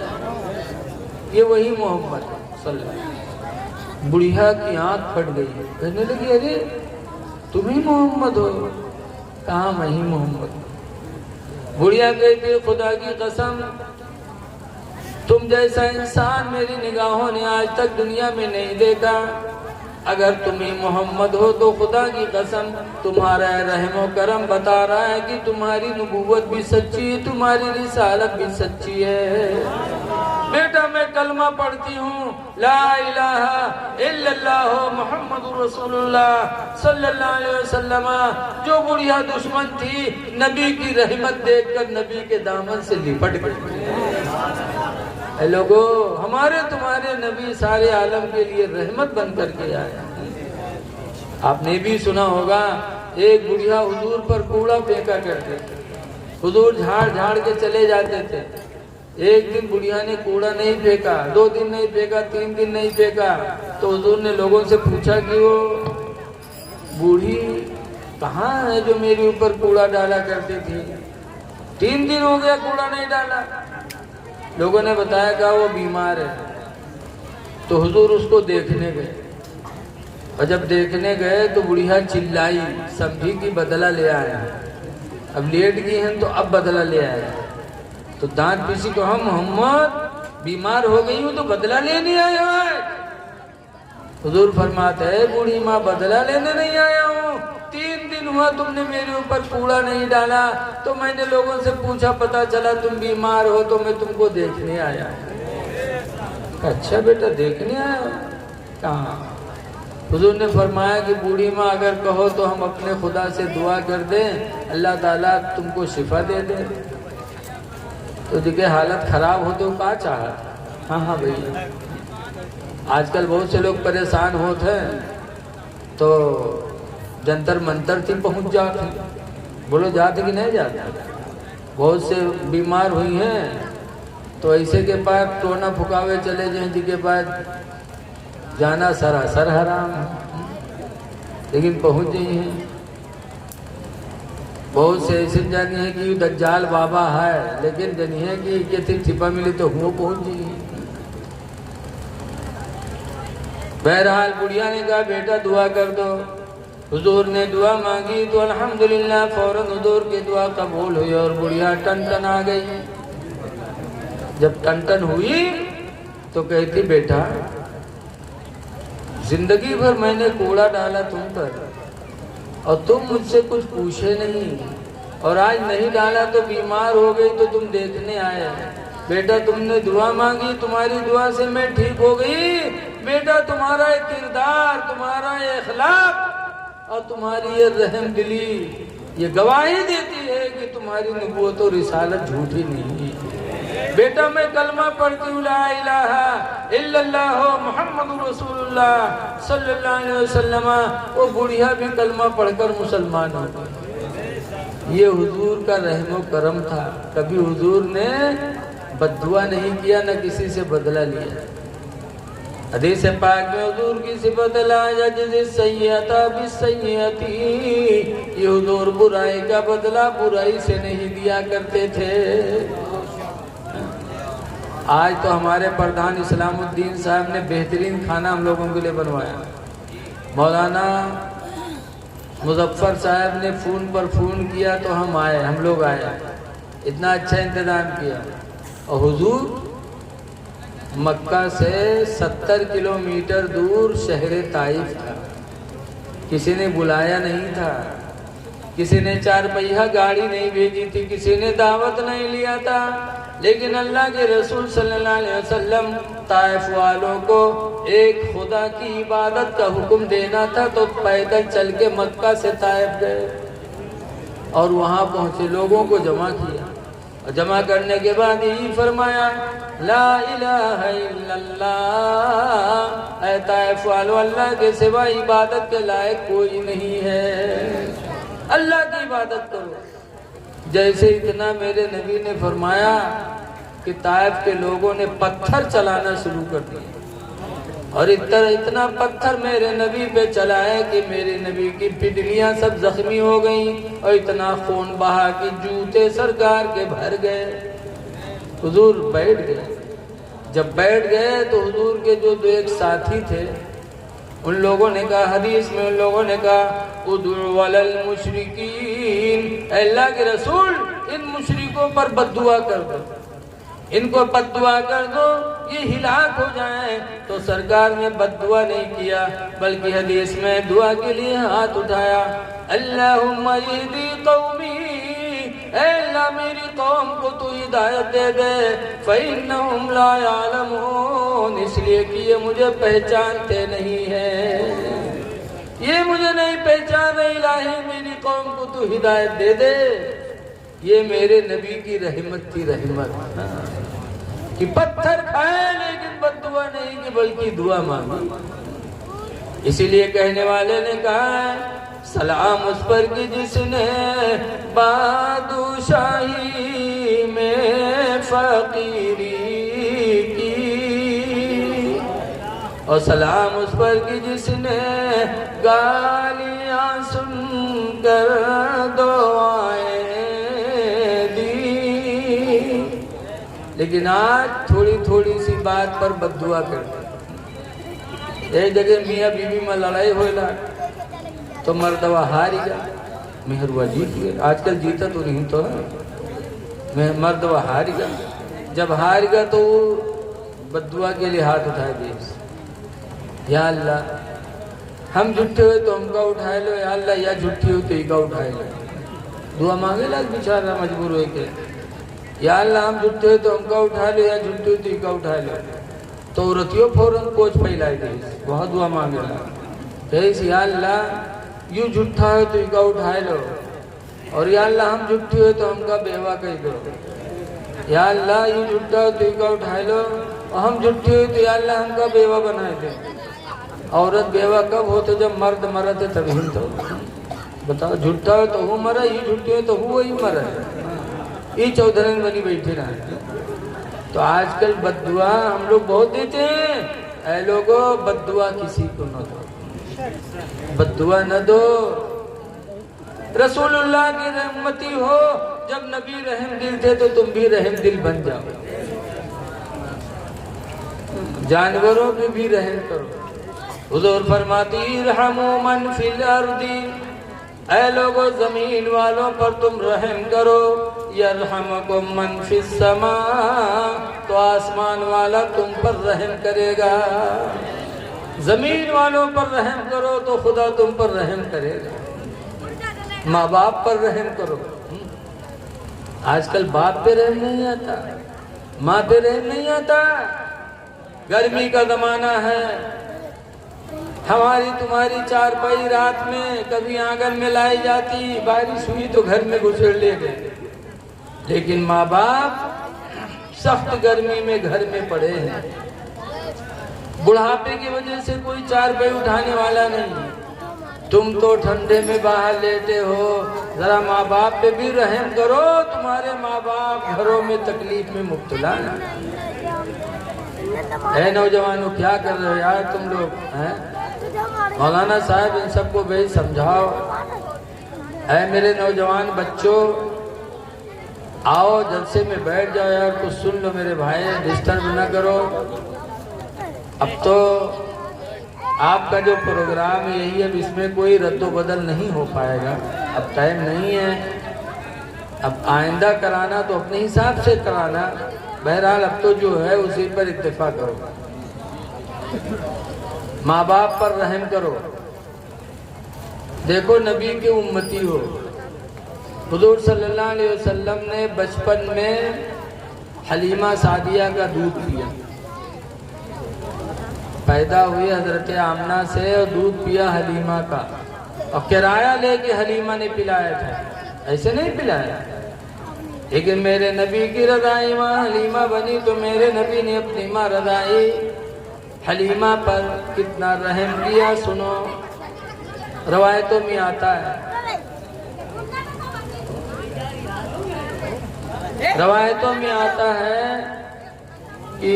یہ وہی محمد ہے صلی اللہ علیہ وسلم۔ بڑھیا کی آنکھ پھٹ گئی، کہنے لگی ارے تم ہی محمد ہو؟ کہاں میں ہی محمد ہوں۔ بڑھیا کہتی خدا کی قسم تم جیسا انسان میری نگاہوں نے آج تک دنیا میں نہیں دیکھا، اگر تم ہی محمد ہو تو خدا کی قسم تمہارا رحم و کرم بتا رہا ہے کہ تمہاری نبوت بھی سچی ہے، تمہاری رسالت بھی سچی ہے۔ بیٹا میں کلمہ پڑھتی ہوں لا الہ الا اللہ محمد رسول اللہ صلی اللہ علیہ وسلم۔ جو بڑھیا دشمن تھی نبی کی رحمت دیکھ کر نبی کے دامن سے لپٹ گئی۔ اے لوگو ہمارے تمہارے نبی سارے عالم کے لیے رحمت بن کر کے آئے۔ آپ نے بھی سنا ہوگا ایک بڑھیا حضور پر کوڑا پھینکا کرتے تھے، حضور جھاڑ جھاڑ کے چلے جاتے تھے۔ ایک دن بڑھیا نے کوڑا نہیں پھینکا، 2 دن نہیں پھینکا، 3 دن نہیں پھینکا، تو حضور نے لوگوں سے پوچھا کہ وہ بوڑھی کہاں ہے جو میرے اوپر کوڑا ڈالا کرتی تھی؟ 3 دن ہو گیا کوڑا نہیں ڈالا۔ لوگوں نے بتایا کہ وہ بیمار ہے۔ تو حضور اس کو دیکھنے گئے، اور جب دیکھنے گئے تو بڑھیا چلائی، سمجھی کہ بدلہ لے آیا، اب لیٹ گئی ہیں تو اب بدلہ لے آیا۔ تو دانت پیسی کہا محمد بیمار ہو گئی ہوں تو بدلہ لینے آیا ہے؟ حضور فرماتے ہے بوڑھی ماں بدلہ لینے نہیں آیا ہوں، 3 دن ہوا تم نے میرے اوپر کوڑا نہیں ڈالا، تو میں نے لوگوں سے پوچھا پتا چلا تم بیمار ہو تو میں تم کو دیکھنے آیا۔ اچھا بیٹا دیکھنے آیا؟ کہاں؟ حضور نے فرمایا کہ بوڑھی ماں اگر کہو تو ہم اپنے خدا سے دعا کر دیں اللہ تعالیٰ تم کو شفا دے دے۔ تو دیکھے حالت خراب ہو تو کہا چاہا؟ ہاں بھئی آج کل بہت سے لوگ پریشان ہوتے ہیں تو جنتر منتر تھی پہنچ جاتے، بولو جاتے کہ نہیں جاتے؟ بہت سے بیمار ہوئی ہیں تو ایسے کے پاس ٹونا پھکاوے چلے جائیں جن کے پاس جانا سراسر حرام ہے، لیکن پہنچ گئی ہیں۔ بہت سے ایسے جانی ہیں کہ دجال بابا ہے لیکن جنی ہے کہ کسی ٹھپا ملی تو ہوں پہنچ گئی۔ بہرحال بڑھیا نے کہا بیٹا دعا کر دو۔ حضور نے دعا مانگی تو الحمدللہ فوراً حضور کی دعا قبول ہوئی اور بڑھیا ٹن ٹن آ گئی۔ جب ٹن ٹن ہوئی تو کہتی بیٹا زندگی بھر میں نے کوڑا ڈالا تم پر اور تم مجھ سے کچھ پوچھے نہیں، اور آج نہیں ڈالا تو بیمار ہو گئی تو تم دیکھنے آئے۔ بیٹا تم نے دعا مانگی، تمہاری دعا سے میں ٹھیک ہو گئی۔ بیٹا تمہارا یہ کردار، تمہارا یہ اخلاق اور تمہاری یہ رحم دلی یہ گواہی دیتی ہے کہ تمہاری نبوت و رسالت جھوٹی نہیں ہے۔ بیٹا میں کلمہ پڑھتی ہوں لا الہ الا اللہ محمد رسول اللہ صلی اللہ علیہ وسلم، وہ بڑھیا بھی کلمہ پڑھ کر مسلمان ہو گئی۔ یہ حضور کا رحم و کرم تھا، کبھی حضور نے بد دعا نہیں کیا، نہ کسی سے بدلہ لیا۔ حدیث پاک میں حضور کی صفت لا یجزی السیئۃ بالسیئۃ، یہ حضور برائی کا بدلہ برائی سے نہیں دیا کرتے تھے۔ آج تو ہمارے پردھان اسلام الدین صاحب نے بہترین کھانا ہم لوگوں کے لیے بنوایا۔ مولانا مظفر صاحب نے فون پر فون کیا تو ہم لوگ آئے، اتنا اچھا انتظام کیا۔ اور حضور مکہ سے 70 کلومیٹر دور شہر طائف تھا، کسی نے بلایا نہیں تھا، کسی نے 4 پہیہ گاڑی نہیں بھیجی تھی، کسی نے دعوت نہیں لیا تھا، لیکن اللہ کے رسول صلی اللہ علیہ وسلم طائف والوں کو ایک خدا کی عبادت کا حکم دینا تھا تو پیدل چل کے مکہ سے طائف گئے اور وہاں پہنچے، لوگوں کو جمع کیا اور جمع کرنے کے بعد یہی فرمایا لا الہ الا اللہ، اے طائف والو اللہ کے سوا عبادت کے لائق کوئی نہیں ہے، اللہ کی عبادت کرو۔ جیسے اتنا میرے نبی نے فرمایا کہ طائف کے لوگوں نے پتھر چلانا شروع کر دیا، اور اتنا پتھر میرے نبی پہ چلائے کہ میرے نبی کی پڈلیاں سب زخمی ہو گئیں اور اتنا خون بہا کہ جوتے سرکار کے بھر گئے۔ حضور بیٹھ گئے، جب بیٹھ گئے تو حضور کے جو ایک ساتھی تھے ان لوگوں نے کہا، حدیث میں ان لوگوں نے کہا ادعو علی المشرکین، اے اللہ کے رسول ان مشرکوں پر بد دعا کر دو، ان کو بد دعا کر دو، یہ ہلاک ہو جائیں۔ تو سرکار نے بد دعا نہیں کیا بلکہ حدیث میں دعا کے لیے ہاتھ اٹھایا، اللہم اہدی قومی، اے اللہ میری قوم کو تو ہدایت دے دے، فَإِنَّهُمْ لَا يَعْلَمُونَ، اس لیے کہ یہ مجھے پہچانتے نہیں ہیں، یہ مجھے نہیں پہچان رہے، الہی میری قوم کو تو ہدایت دے دے۔ یہ میرے نبی کی رحمت تھی، رحمت کہ پتھر کھائے لیکن بد دعا نہیں کی بلکہ دعا مانگی۔ اسی لیے کہنے والے نے کہا ہے سلام اس پر کہ جس نے بادشاہی میں فقیری کی، اور سلام اس پر کہ جس نے گالیاں سن کر دعائیں دی، لیکن آج تھوڑی تھوڑی سی بات پر بد دعا کرتے۔ ایک جگہ میاں بیوی میں لڑائی ہوئی تو مردوا ہاری گیا، مہروا جیت گئے، آج کل جیتا تو نہیں تو ہے، مردوا ہاری گیا، جب ہار گیا تو بد دعا کے لیے ہاتھ اٹھائے دیے، یا اللہ ہم جھوٹے ہوئے تو ہم کا اٹھائے لو، یا اللہ یا جھوٹی ہوئی تو ہی کا اٹھائے لو، دعا مانگے لاگ بیچارہ مجبور ہوئے کہ یا اللہ ہم جھوٹے ہوئے تو ہم کا اٹھا لو، یا جھوٹی ہوئی تو ہی کا اٹھائے لو، تو عورتیوں فوراً کوچ پھیلائی دی، بہت دعا مانگے لاگ کہیس یا اللہ یوں جھوٹا ہے تو ہی کا اٹھائے لو، اور یا اللہ ہم جھوٹی ہوئے تو ہم کا بیوہ کہی دو، یا اللہ یوں جھوٹا ہے تو ہی کا اٹھائے لو، اور ہم جھوٹی ہوئے تو یا اللہ ہم کا بیوہ بنائے دے۔ عورت بیوہ کب ہوتے جب مرد مرتے تب ہی تو بتاؤ، جھوٹا ہے تو وہ مرا، یہ جھوٹی ہوئے تو وہی مرا، یہ چودھرن بنی بیٹھے رہے۔ تو آج کل بد دعا ہم لوگ بہت دیتے ہیں، اے لوگوں بد دعا کسی کو نہ دو، بد دعا نہ دو، رسول اللہ کی رحمتی ہو، جب نبی رحم دل تھے تو تم بھی رحم دل بن جاؤ، جانوروں پہ بھی رحم کرو، حضور فرماتی ارحموا من فی الارض، اے لوگو زمین والوں پر تم رحم کرو، یرحمکم من فی السماء، تو آسمان والا تم پر رحم کرے گا۔ زمین والوں پر رحم کرو تو خدا تم پر رحم کرے گا۔ ماں باپ پر رحم کرو۔ آج کل باپ پہ رحم نہیں آتا، ماں پہ رحم نہیں آتا۔ گرمی کا زمانہ ہے، ہماری تمہاری چارپائی رات میں کبھی آنگن میں لائی جاتی، بارش ہوئی تو گھر میں گھسڑ لے گئے، لیکن ماں باپ سخت گرمی میں گھر میں پڑے ہیں۔ بڑھاپے کی وجہ سے کوئی چارپائی اٹھانے والا نہیں، تم تو ٹھنڈے میں باہر لیٹے ہو، ذرا ماں باپ پہ بھی رحم کرو، تمہارے ماں باپ گھروں میں تکلیف میں مبتلا ہیں۔ اے نوجوانوں کیا کر رہے ہو یار تم لوگ ہیں؟ مولانا صاحب ان سب کو بھائی سمجھاؤ۔ اے میرے نوجوان بچوں، آؤ جلسے میں بیٹھ جاؤ یار، کچھ سن لو میرے بھائی، ڈسٹرب نہ کرو۔ اب تو آپ کا جو پروگرام ہے یہی، اب اس میں کوئی رد و بدل نہیں ہو پائے گا، اب ٹائم نہیں ہے، اب آئندہ کرانا تو اپنے حساب سے کرانا۔ بہرحال اب تو جو ہے اسی پر اتفاق کرو۔ ماں باپ پر رحم کرو۔ دیکھو نبی کے امتی ہو، حضور صلی اللہ علیہ وسلم نے بچپن میں حلیمہ سعدیہ کا دودھ پیا، پیدا ہوئی حضرت آمنہ سے اور دودھ پیا حلیمہ کا، اور کرایہ لے کے حلیمہ نے پلایا تھا، ایسے نہیں پلایا۔ لیکن میرے نبی کی رضائی ماں حلیمہ بنی تو میرے نبی نے اپنی ماں رضائی حلیمہ پر کتنا رحم کیا۔ سنو روایتوں میں آتا ہے، روایتوں میں آتا ہے کہ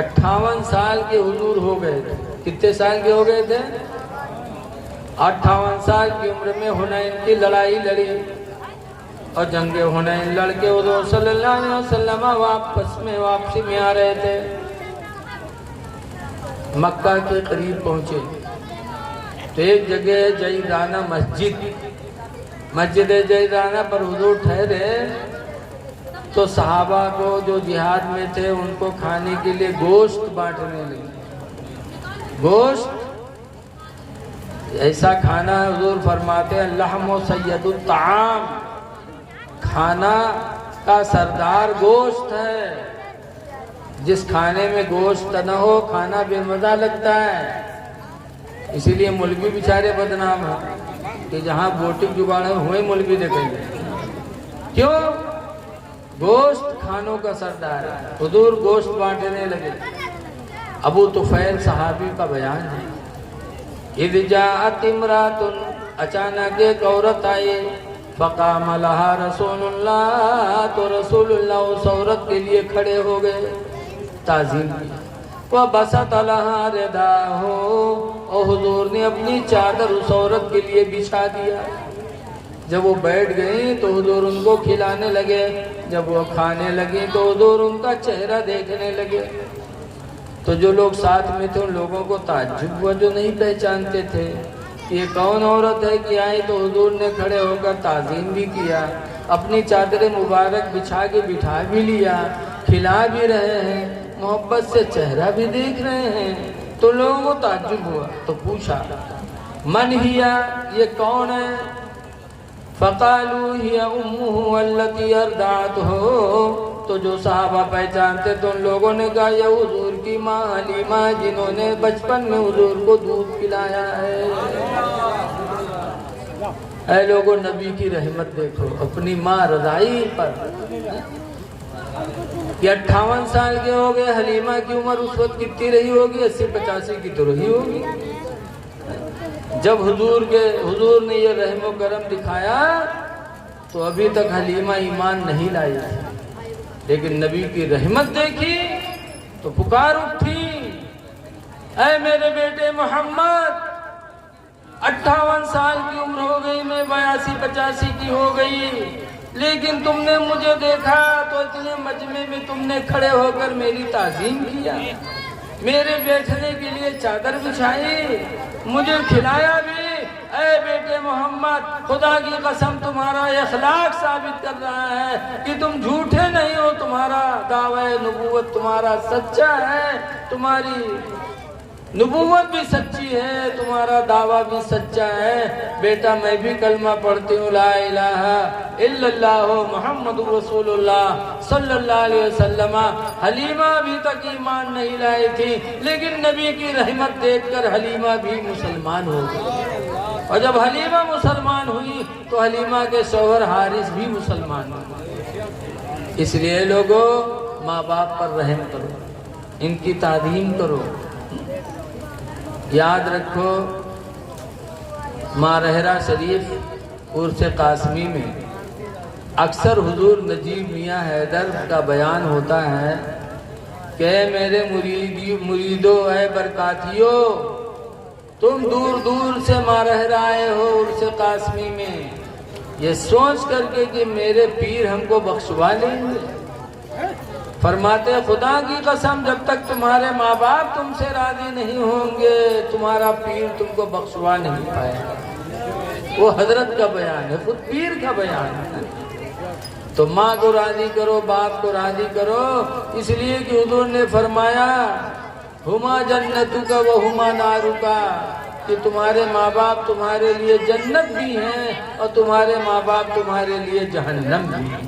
58 سال کے حضور ہو گئے تھے۔ کتنے سال کے ہو گئے تھے؟ 58 سال کی عمر میں حنین کی لڑائی لڑی، اور جنگ حنین لڑ کے حضور صلی اللہ علیہ وسلم واپسی میں آ رہے تھے، مکہ کے قریب پہنچے تو ایک جگہ جیدانہ مسجد جیدانہ پر حضور ٹھہرے، تو صحابہ کو جو جہاد میں تھے ان کو کھانے کے لیے گوشت بانٹنے لگے۔ گوشت ایسا کھانا حضور فرماتے ہیں اللحم سید الطعام، کھانا کا سردار گوشت ہے، جس کھانے میں گوشت نہ ہو کھانا بے مزہ لگتا ہے۔ اسی لیے مولوی بیچارے بدنام ہیں کہ جہاں بوٹی جگاڑے ہوئے مولوی دیکھیں گے، کیوں؟ گوشت کھانوں کا سردار ہے۔ حضور گوشت بانٹنے لگے۔ ابو طفیل صحابی کا بیان ہے، اذ جاءت امرات، اچانک ایک عورت آئی، فقام لہا رسول اللہ، تو رسول اللہ اس عورت کے لیے کھڑے ہو گئے، تعظیم کی۔ وَبَسَطَ لَهَا رِدَاهُ، اور حضور نے اپنی چادر اس عورت کے لیے بچھا دیا۔ جب وہ بیٹھ گئیں تو حضور ان کو کھلانے لگے، جب وہ کھانے لگیں تو حضور ان کا چہرہ دیکھنے لگے۔ تو جو لوگ ساتھ میں تھے ان لوگوں کو تعجب ہوا، جو نہیں پہچانتے تھے یہ کون عورت ہے کہ آئی، تو حضور نے کھڑے ہو کر تعظیم بھی کیا، اپنی چادر مبارک بچھا کے بٹھا بھی لیا، کھلا بھی رہے ہیں، محبت سے چہرہ بھی دیکھ رہے ہیں۔ تو لوگوں کو تعجب ہوا، تو پوچھا من ہیا، یہ کون ہے؟ فقالوا ہی امہ التی ارضعتہ، تو جو صحابہ پہچانتے تو ان لوگوں نے کہا یہ حضور کی ماں حلیمہ، جنہوں نے بچپن میں حضور کو دودھ پلایا ہے۔ اے لوگوں نبی کی رحمت دیکھو، اپنی ماں رضائی پر۔ یہ 58 سال کے ہو گئے، حلیمہ کی عمر اس وقت کتنی رہی ہوگی؟ 80-85 کی تو رہی ہوگی۔ جب حضور نے یہ رحم و کرم دکھایا تو ابھی تک حلیمہ ایمان نہیں لائی، لیکن نبی کی رحمت دیکھی تو پکار اٹھی، اے میرے بیٹے محمد، 58 سال کی عمر ہو گئی، میں 82-85 کی ہو گئی، لیکن تم نے مجھے دیکھا تو اتنے مجمع میں تم نے کھڑے ہو کر میری تعظیم کیا۔ میرے بیٹھنے کے لیے چادر بچھائی، مجھے کھلایا بھی۔ اے بیٹے محمد، خدا کی قسم تمہارا اخلاق ثابت کر رہا ہے کہ تم جھوٹے نہیں ہو، تمہارا دعوی نبوت تمہارا سچا ہے، تمہاری نبوت بھی سچی ہے، تمہارا دعویٰ بھی سچا ہے۔ بیٹا میں بھی کلمہ پڑھتی ہوں، لا الہ الا اللہ محمد رسول اللہ صلی اللہ علیہ وسلم۔ حلیمہ ابھی تک ایمان نہیں لائی تھی، لیکن نبی کی رحمت دیکھ کر حلیمہ بھی مسلمان ہو گئی، اور جب حلیمہ مسلمان ہوئی تو حلیمہ کے شوہر حارث بھی مسلمان ہوئے۔ اس لیے لوگوں، ماں باپ پر رحم کرو، ان کی تعظیم کرو۔ یاد رکھو، مارہرہ شریف عرس قاسمی میں اکثر حضور نجیب میاں حیدر کا بیان ہوتا ہے کہ میرے مریدو اے برکاتیو، تم دور دور سے مارہرہ آئے ہو عرس قاسمی میں، یہ سوچ کر کے کہ میرے پیر ہم کو بخشوا لیں گے۔ فرماتے خدا کی قسم جب تک تمہارے ماں باپ تم سے راضی نہیں ہوں گے، تمہارا پیر تم کو بخشوا نہیں پائے گا۔ وہ حضرت کا بیان ہے، خود پیر کا بیان ہے۔ تو ماں کو راضی کرو، باپ کو راضی کرو، اس لیے کہ حضور نے فرمایا ہما جنتک و ہما نارک، کہ تمہارے ماں باپ تمہارے لیے جنت بھی ہیں اور تمہارے ماں باپ تمہارے لیے جہنم بھی ہیں۔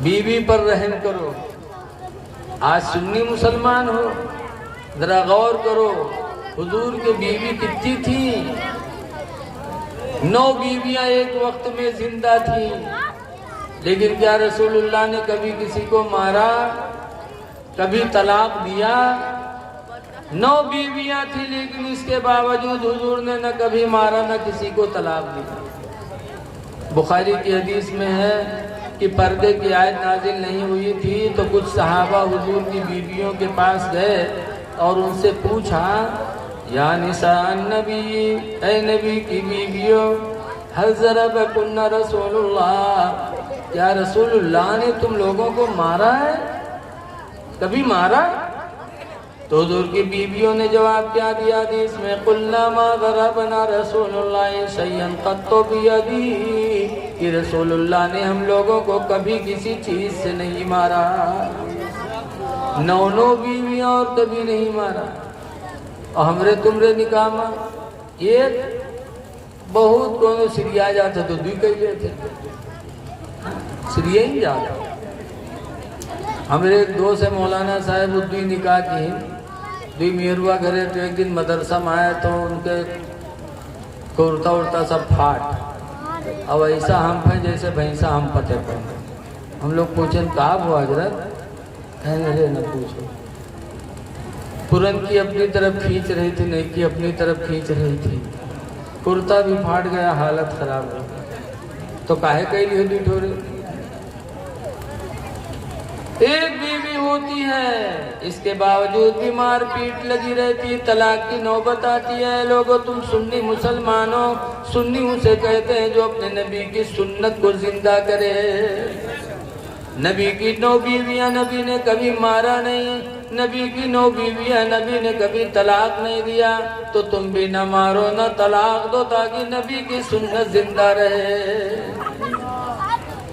بیوی پر رحم کرو۔ آج سنی مسلمان ہو، ذرا غور کرو، حضور کے بیوی کتنی تھی؟ 9 بیویاں ایک وقت میں زندہ تھیں، لیکن کیا رسول اللہ نے کبھی کسی کو مارا، کبھی طلاق دیا؟ 9 بیویاں تھیں، لیکن اس کے باوجود حضور نے نہ کبھی مارا نہ کسی کو طلاق دیا۔ بخاری کی حدیث میں ہے کہ پردے کی آیت نازل نہیں ہوئی تھی تو کچھ صحابہ حضور کی بیویوں کے پاس گئے اور ان سے پوچھا، یا نساء النبی، اے نبی کی بیویوں، هل ضربکن رسول اللہ، کیا رسول اللہ نے تم لوگوں کو مارا ہے؟ کبھی مارا؟ تو حضور کی بیویوں نے جواب کیا دیا حدیث میں، قلنا ما ضربنا رسول اللہ شیئا قط بیدی، کہ رسول اللہ نے ہم لوگوں کو کبھی کسی چیز سے نہیں مارا۔ 9 بیویاں اور کبھی نہیں مارا، اور ہمرے تمرے نکاما ایک بہت کو سریا جاتا تو دوی کہی لیتے، سریا ہی جاتا۔ ہمارے ایک دوست ہے مولانا صاحب، دوی نکاح کی، دوی میروا گھرے تو ایک دن مدرسہ میں آیا تو ان کے کرتا ورتا سب پھاٹ، اب ایسا ہم پہ جیسے بھینسا ہم پتے پہ۔ ہم لوگ پوچھیں کہا وہ حضرت، کہنے رہے نہ پوچھو، پرن کی اپنی طرف کھینچ رہی تھی، نہیں کی اپنی طرف کھینچ رہی تھی، کرتا بھی پھاٹ گیا، حالت خراب ہو گئی، تو کاہے کہی لیے دوی ٹھورے؟ ایک بیوی ہوتی ہے، اس کے باوجود بھی مار پیٹ لگی رہتی، طلاق کی نوبت آتی ہے۔ لوگوں تم سنی مسلمانوں، سنی اسے کہتے ہیں جو اپنے نبی کی سنت کو زندہ کرے۔ نبی کی 9 بیویاں نبی نے کبھی مارا نہیں، نبی کی 9 بیویاں نبی نے کبھی طلاق نہیں دیا، تو تم بھی نہ مارو نہ طلاق دو تاکہ نبی کی سنت زندہ رہے۔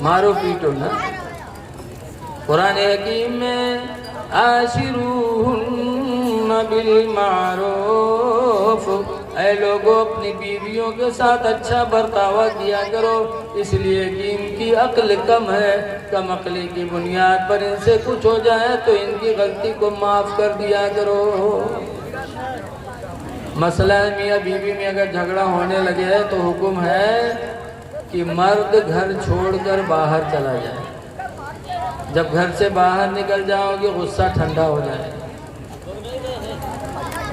مارو پیٹو نا۔ قرآن حکیم میں عاشروہن بالمعروف، اے لوگوں اپنی بیویوں کے ساتھ اچھا برتاوا کیا کرو، اس لیے کہ ان کی عقل کم ہے، کم عقلی کی بنیاد پر ان سے کچھ ہو جائے تو ان کی غلطی کو معاف کر دیا کرو۔ مسئلہ میاں بیوی میں اگر جھگڑا ہونے لگے تو حکم ہے کہ مرد گھر چھوڑ کر باہر چلا جائے، جب گھر سے باہر نکل جاؤ گے غصہ ٹھنڈا ہو جائے،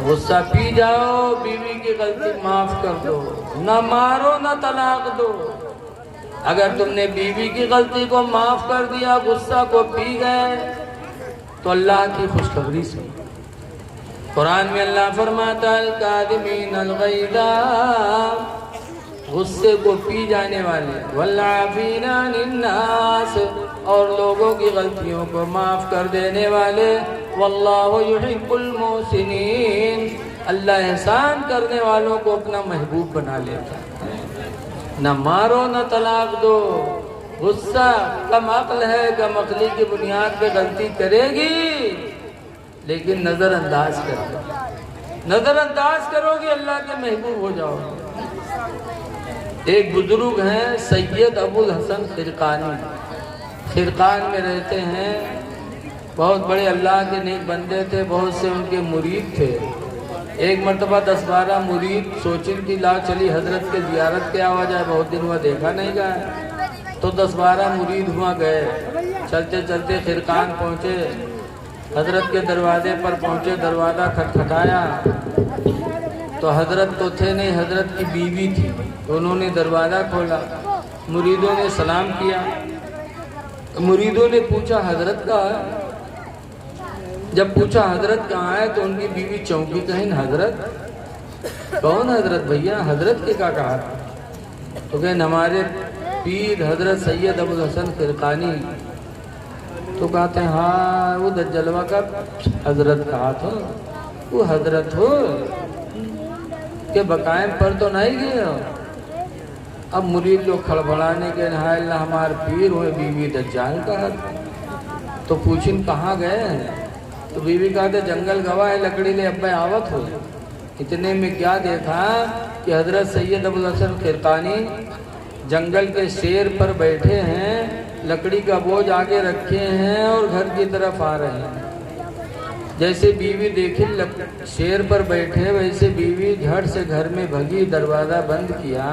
غصہ پی جاؤ، بیوی کی غلطی معاف کر دو، نہ مارو نہ طلاق دو۔ اگر تم نے بیوی کی غلطی کو معاف کر دیا، غصہ کو پی گئے، تو اللہ کی خوشخبری سن۔ قرآن میں اللہ فرماتا ہے الکاظمین الغیظ، غصے کو پی جانے والے، والعافین عن الناس، الناس، اور لوگوں کی غلطیوں کو معاف کر دینے والے، واللہ یحب المحسنین، اللہ احسان کرنے والوں کو اپنا محبوب بنا لیتا ہے۔ نہ مارو نہ طلاق دو، غصہ کم عقل ہے، کم عقلی کی بنیاد پہ غلطی کرے گی لیکن نظر انداز کر دو، نظر انداز کرو گی اللہ کے محبوب ہو جاؤ گے۔ ایک بزرگ ہیں سید ابو الحسن خرقانی، خرقان میں رہتے ہیں، بہت بڑے اللہ کے نیک بندے تھے، بہت سے ان کے مرید تھے۔ ایک مرتبہ 10-12 مرید سوچن کی لا چلی حضرت کے زیارت کے آوا جائے، بہت دن ہوا دیکھا نہیں گیا، تو 10-12 مرید ہوا گئے، چلتے چلتے خرقان پہنچے، حضرت کے دروازے پر پہنچے، دروازہ کھٹکھٹایا تو حضرت تو تھے نہیں، حضرت کی بیوی تھی، انہوں نے دروازہ کھولا، مریدوں نے سلام کیا، مریدوں نے پوچھا حضرت کہاں ہے؟ جب پوچھا حضرت کہاں ہے تو ان کی بیوی چونکی، کہیں حضرت؟ کون حضرت بھیا؟ حضرت کے کیا کہا تھا؟ تو کہیں ہمارے پیر حضرت سید ابو الحسن خرقانی۔ تو کہتے ہیں ہاں وہ دجلوہ کا حضرت کہا تھا، وہ حضرت ہو کہ بقائم پر تو نہیں گئے ہو؟ اب مرید لوگ کھڑبڑانے کے نہائے اللہ ہمار پیر ہوئے، بیوی دجال کہا تھا۔ تو پوچھن کہاں گئے ہیں؟ تو بیوی کہتے جنگل گواہ ہے، لکڑی لے ابے آوت ہو۔ اتنے میں کیا دیکھا کہ حضرت سید ابو الحسن خرقانی جنگل کے شیر پر بیٹھے ہیں، لکڑی کا بوجھ آگے رکھے ہیں اور گھر کی طرف آ رہے ہیں۔ جیسے بیوی دیکھی شیر پر بیٹھے، ویسے بیوی جھٹ سے گھر میں بھگی، دروازہ بند کیا،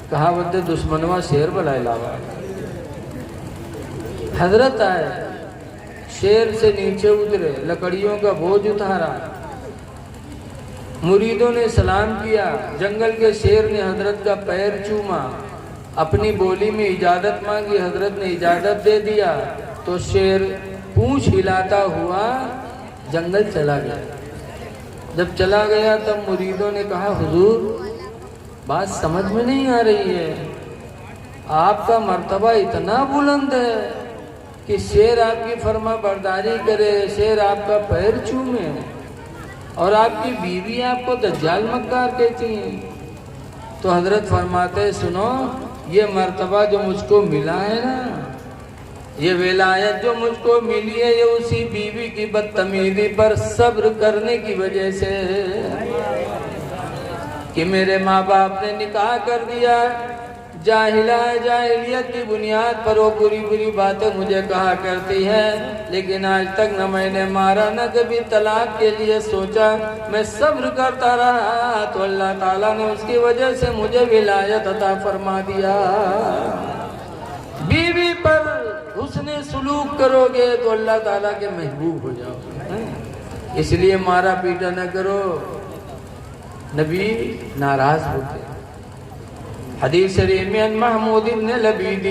کہا بدے دشمنوا شیر بلائے لاوا۔ حضرت آئے، شیر سے نیچے اترے، لکڑیوں کا بوجھ اتارا، مریدوں نے سلام کیا، جنگل کے شیر نے حضرت کا پیر چوما، اپنی بولی میں اجازت مانگی، حضرت نے اجازت دے دیا تو شیر پونچھ ہلاتا ہوا جنگل چلا گیا۔ جب چلا گیا تب مریدوں نے کہا حضور بات سمجھ میں نہیں آ رہی ہے، آپ کا مرتبہ اتنا بلند ہے کہ شیر آپ کی فرما برداری کرے، شیر آپ کا پیر چومے، اور آپ کی بیوی آپ کو دجال مکار کہتی ہیں۔ تو حضرت فرماتے سنو، یہ مرتبہ جو مجھ کو ملا ہے نا، یہ ولایت جو مجھ کو ملی ہے، یہ اسی بیوی کی بدتمیزی پر صبر کرنے کی وجہ سے کہ میرے ماں باپ نے نکاح کر دیا، جاہلیت کی بنیاد پر وہ بری بری باتیں مجھے کہا کرتی ہے، لیکن آج تک نہ میں نے مارا، نہ کبھی طلاق کے لیے سوچا، میں صبر کرتا رہا تو اللہ تعالیٰ نے اس کی وجہ سے مجھے ولایت عطا فرما دیا۔ بیوی پر حسن سلوک کرو گے تو اللہ تعالیٰ کے محبوب ہو جاؤ گے، اس لیے مارا پیٹا نہ کرو، نبی ناراض ہوتے۔ حدیث شریف میں محمود بن لبید،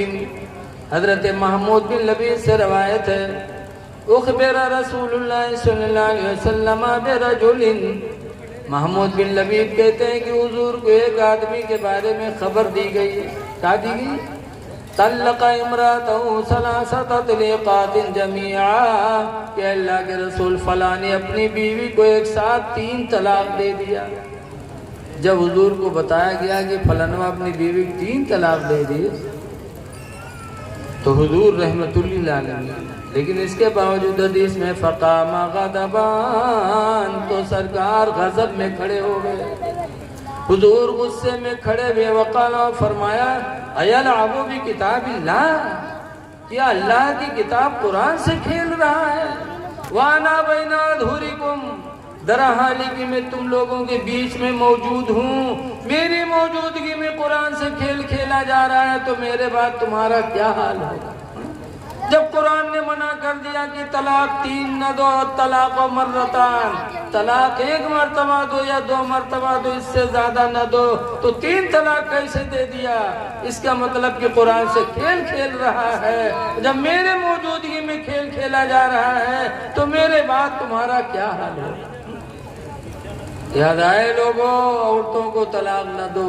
حضرت محمود بن لبید سے روایت ہے، اخبر رسول اللہ صلی اللہ علیہ وسلم برجل، محمود بن لبید کہتے ہیں کہ حضور کو ایک آدمی کے بارے میں خبر دی گئی، کیا دی گئی؟ طلق امرأته 3 طلقات جميعا، کہ اللہ کے رسول فلاں نے اپنی بیوی کو ایک ساتھ 3 طلاق دے دیا۔ جب حضور کو بتایا گیا کہ فلانوا اپنی بیوی کو 3 طلاق دے دی تو حضور رحمت اللہ علیہ، لیکن اس کے باوجود حدیث میں فقام غضبان، تو سرکار غضب میں کھڑے ہو گئے، حضور غصے میں کھڑے ہوئے، وقال، فرمایا ایلعب بکتاب اللہ، کیا اللہ کی کتاب قرآن سے کھیل رہا ہے؟ وانا بین اظہرکم، درا حالی کہ میں تم لوگوں کے بیچ میں موجود ہوں، میری موجودگی میں قرآن سے کھیل کھیلا جا رہا ہے، تو میرے بعد تمہارا کیا حال ہوگا؟ جب قرآن نے منع کر دیا کہ طلاق 3 نہ دو، طلاق و مرتان، طلاق 1 مرتبہ دو یا 2 مرتبہ دو، اس سے زیادہ نہ دو، تو 3 طلاق کیسے دے دیا؟ اس کا مطلب کہ قرآن سے کھیل کھیل رہا ہے۔ جب میرے موجودگی میں کھیل کھیلا جا رہا ہے تو میرے بعد تمہارا کیا حال ہے؟ یاد آئے لوگوں، عورتوں کو طلاق نہ دو،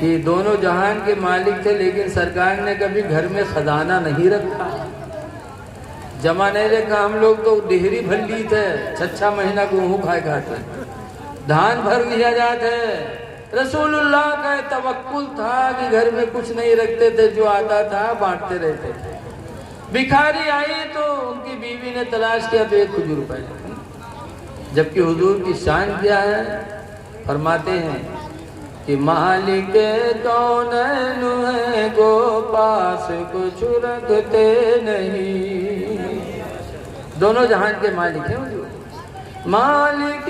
کہ دونوں جہان کے مالک تھے، لیکن سرکار نے کبھی گھر میں خزانہ نہیں رکھا، جمع نہیں رکھا۔ ہم لوگ تو ڈہری بھر لی تھے، 6 مہینہ گیہوں کھائے کھاتے، دھان بھر لیا جاتے۔ رسول اللہ کا توکل تھا کہ گھر میں کچھ نہیں رکھتے تھے، جو آتا تھا بانٹتے رہتے تھے۔ بھکاری آئی تو ان کی بیوی نے تلاش کیا تو 1 کھجور پایا، جبکہ حضور کی شان کیا ہے، فرماتے ہیں کہ مالک کونین ہے گو پاس کچھ رکھتے نہیں، دونوں جہان کے مالک ہیں حضور۔ مالک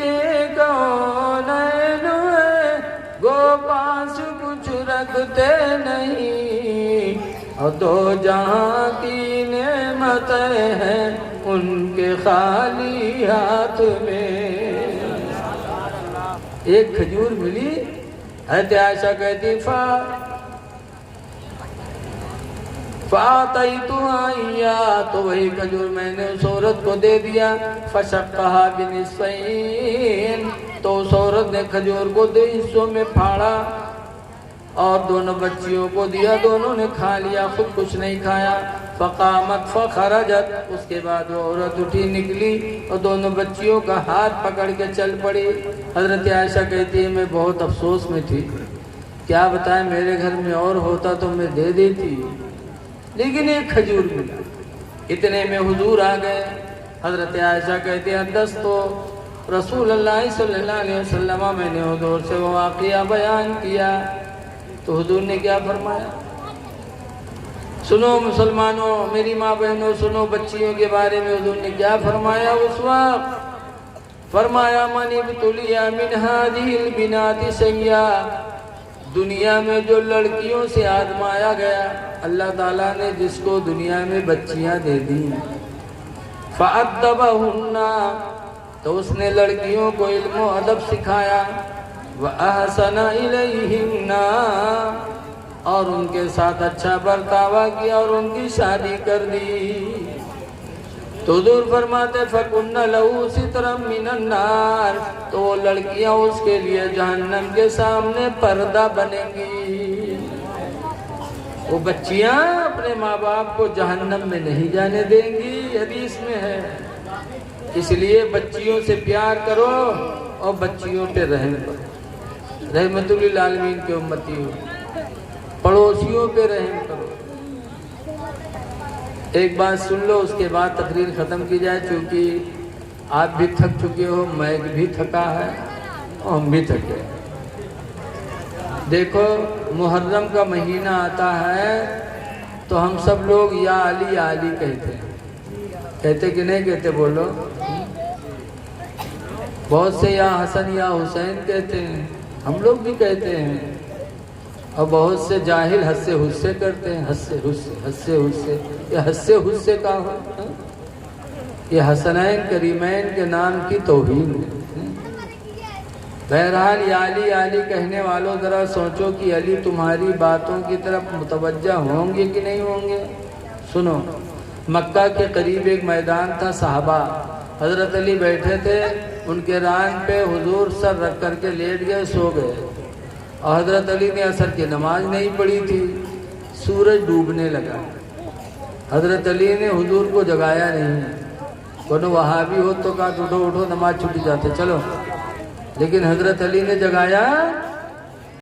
کونین ہے گو پاس کچھ رکھتے نہیں، اور 2 جہاں کی نعمتیں ہیں ان کے خالی ہاتھ میں۔ 1 کھجور ملی، حضرت عائشہ کہتی فَآتَيْتُهَا إِيَّاهَا، تو وہی کھجور میں نے اس عورت کو دے دیا۔ فَشَقَّهَا بِنِصْفَيْنِ، تو اس عورت نے کھجور کو 2 حصوں میں پھاڑا اور دونوں بچیوں کو دیا، دونوں نے کھا لیا، خود کچھ نہیں کھایا۔ فقامت فخرجت، اس کے بعد وہ عورت اٹھی نکلی اور دونوں بچیوں کا ہاتھ پکڑ کے چل پڑی۔ حضرت عائشہ کہتی ہے میں بہت افسوس میں تھی، کیا بتائیں میرے گھر میں اور ہوتا تو میں دے دیتی، لیکن 1 کھجور ملا۔ اتنے میں حضور آ گئے۔ حضرت عائشہ کہتی ہے دس تو رسول اللہ صلی اللہ علیہ وسلم، میں نے حضور سے وہ واقعہ بیان کیا تو حضور نے کیا فرمایا؟ سنو مسلمانوں، میری ماں بہنوں، سنو بچیوں کے بارے میں حضور نے کیا فرمایا اس وقت؟ فرمایا من ابتلی من هذه البنات شیئا، دنیا میں جو لڑکیوں سے آزمایا گیا، اللہ تعالیٰ نے جس کو دنیا میں بچیاں دے دی، فَأَدَّبَهُنَّ، تو اس نے لڑکیوں کو علم و ادب سکھایا، وَأَحْسَنَ إِلَيْهِنَّ، اور ان کے ساتھ اچھا برتاوا کیا اور ان کی شادی کر دی، تو حضور فرماتے فَكُنَّ لَهُ سِتْرًا مِّنَ النَّارِ، تو وہ لڑکیاں اس کے لیے جہنم کے سامنے پردہ بنیں گی۔ وہ بچیاں اپنے ماں باپ کو جہنم میں نہیں جانے دیں گی، حدیث میں ہے۔ اس لیے بچیوں سے پیار کرو اور بچیوں پہ رحم کرو، رحمت للعالمین کے امتی ہو، پڑوسیوں پہ رحم کرو۔ ایک بات سن لو، اس کے بعد تقریر ختم کی جائے، چونکہ آپ بھی تھک چکے ہو، میں بھی تھکا ہے اور ہم بھی تھکے۔ دیکھو محرم کا مہینہ آتا ہے تو ہم سب لوگ یا علی یا علی کہتے ہیں، کہتے کہ نہیں کہتے؟ بولو۔ بہت سے یا حسن یا حسین کہتے ہیں، ہم لوگ بھی کہتے ہیں، اور بہت سے جاہل حس سے حس سے کرتے ہیں، حس سے حس سے، حس سے حس سے، یہ حس سے حس سے کا ہو، یہ حسنین کریمین کے نام کی توہین ہے۔ بہرحال یا علی یا علی کہنے والوں ذرا سوچو کہ علی تمہاری باتوں کی طرف متوجہ ہوں گے کہ نہیں ہوں گے۔ سنو، مکہ کے قریب ایک میدان تھا، صحابہ حضرت علی بیٹھے تھے، ان کے ران پہ حضور سر رکھ کر کے لیٹ گئے، سو گئے، اور حضرت علی نے عصر کی نماز نہیں پڑھی تھی، سورج ڈوبنے لگا۔ حضرت علی نے حضور کو جگایا نہیں، کوئی وہابی ہو تو کہا اٹھو اٹھو نماز چھوٹ جاتے چلو، لیکن حضرت علی نے جگایا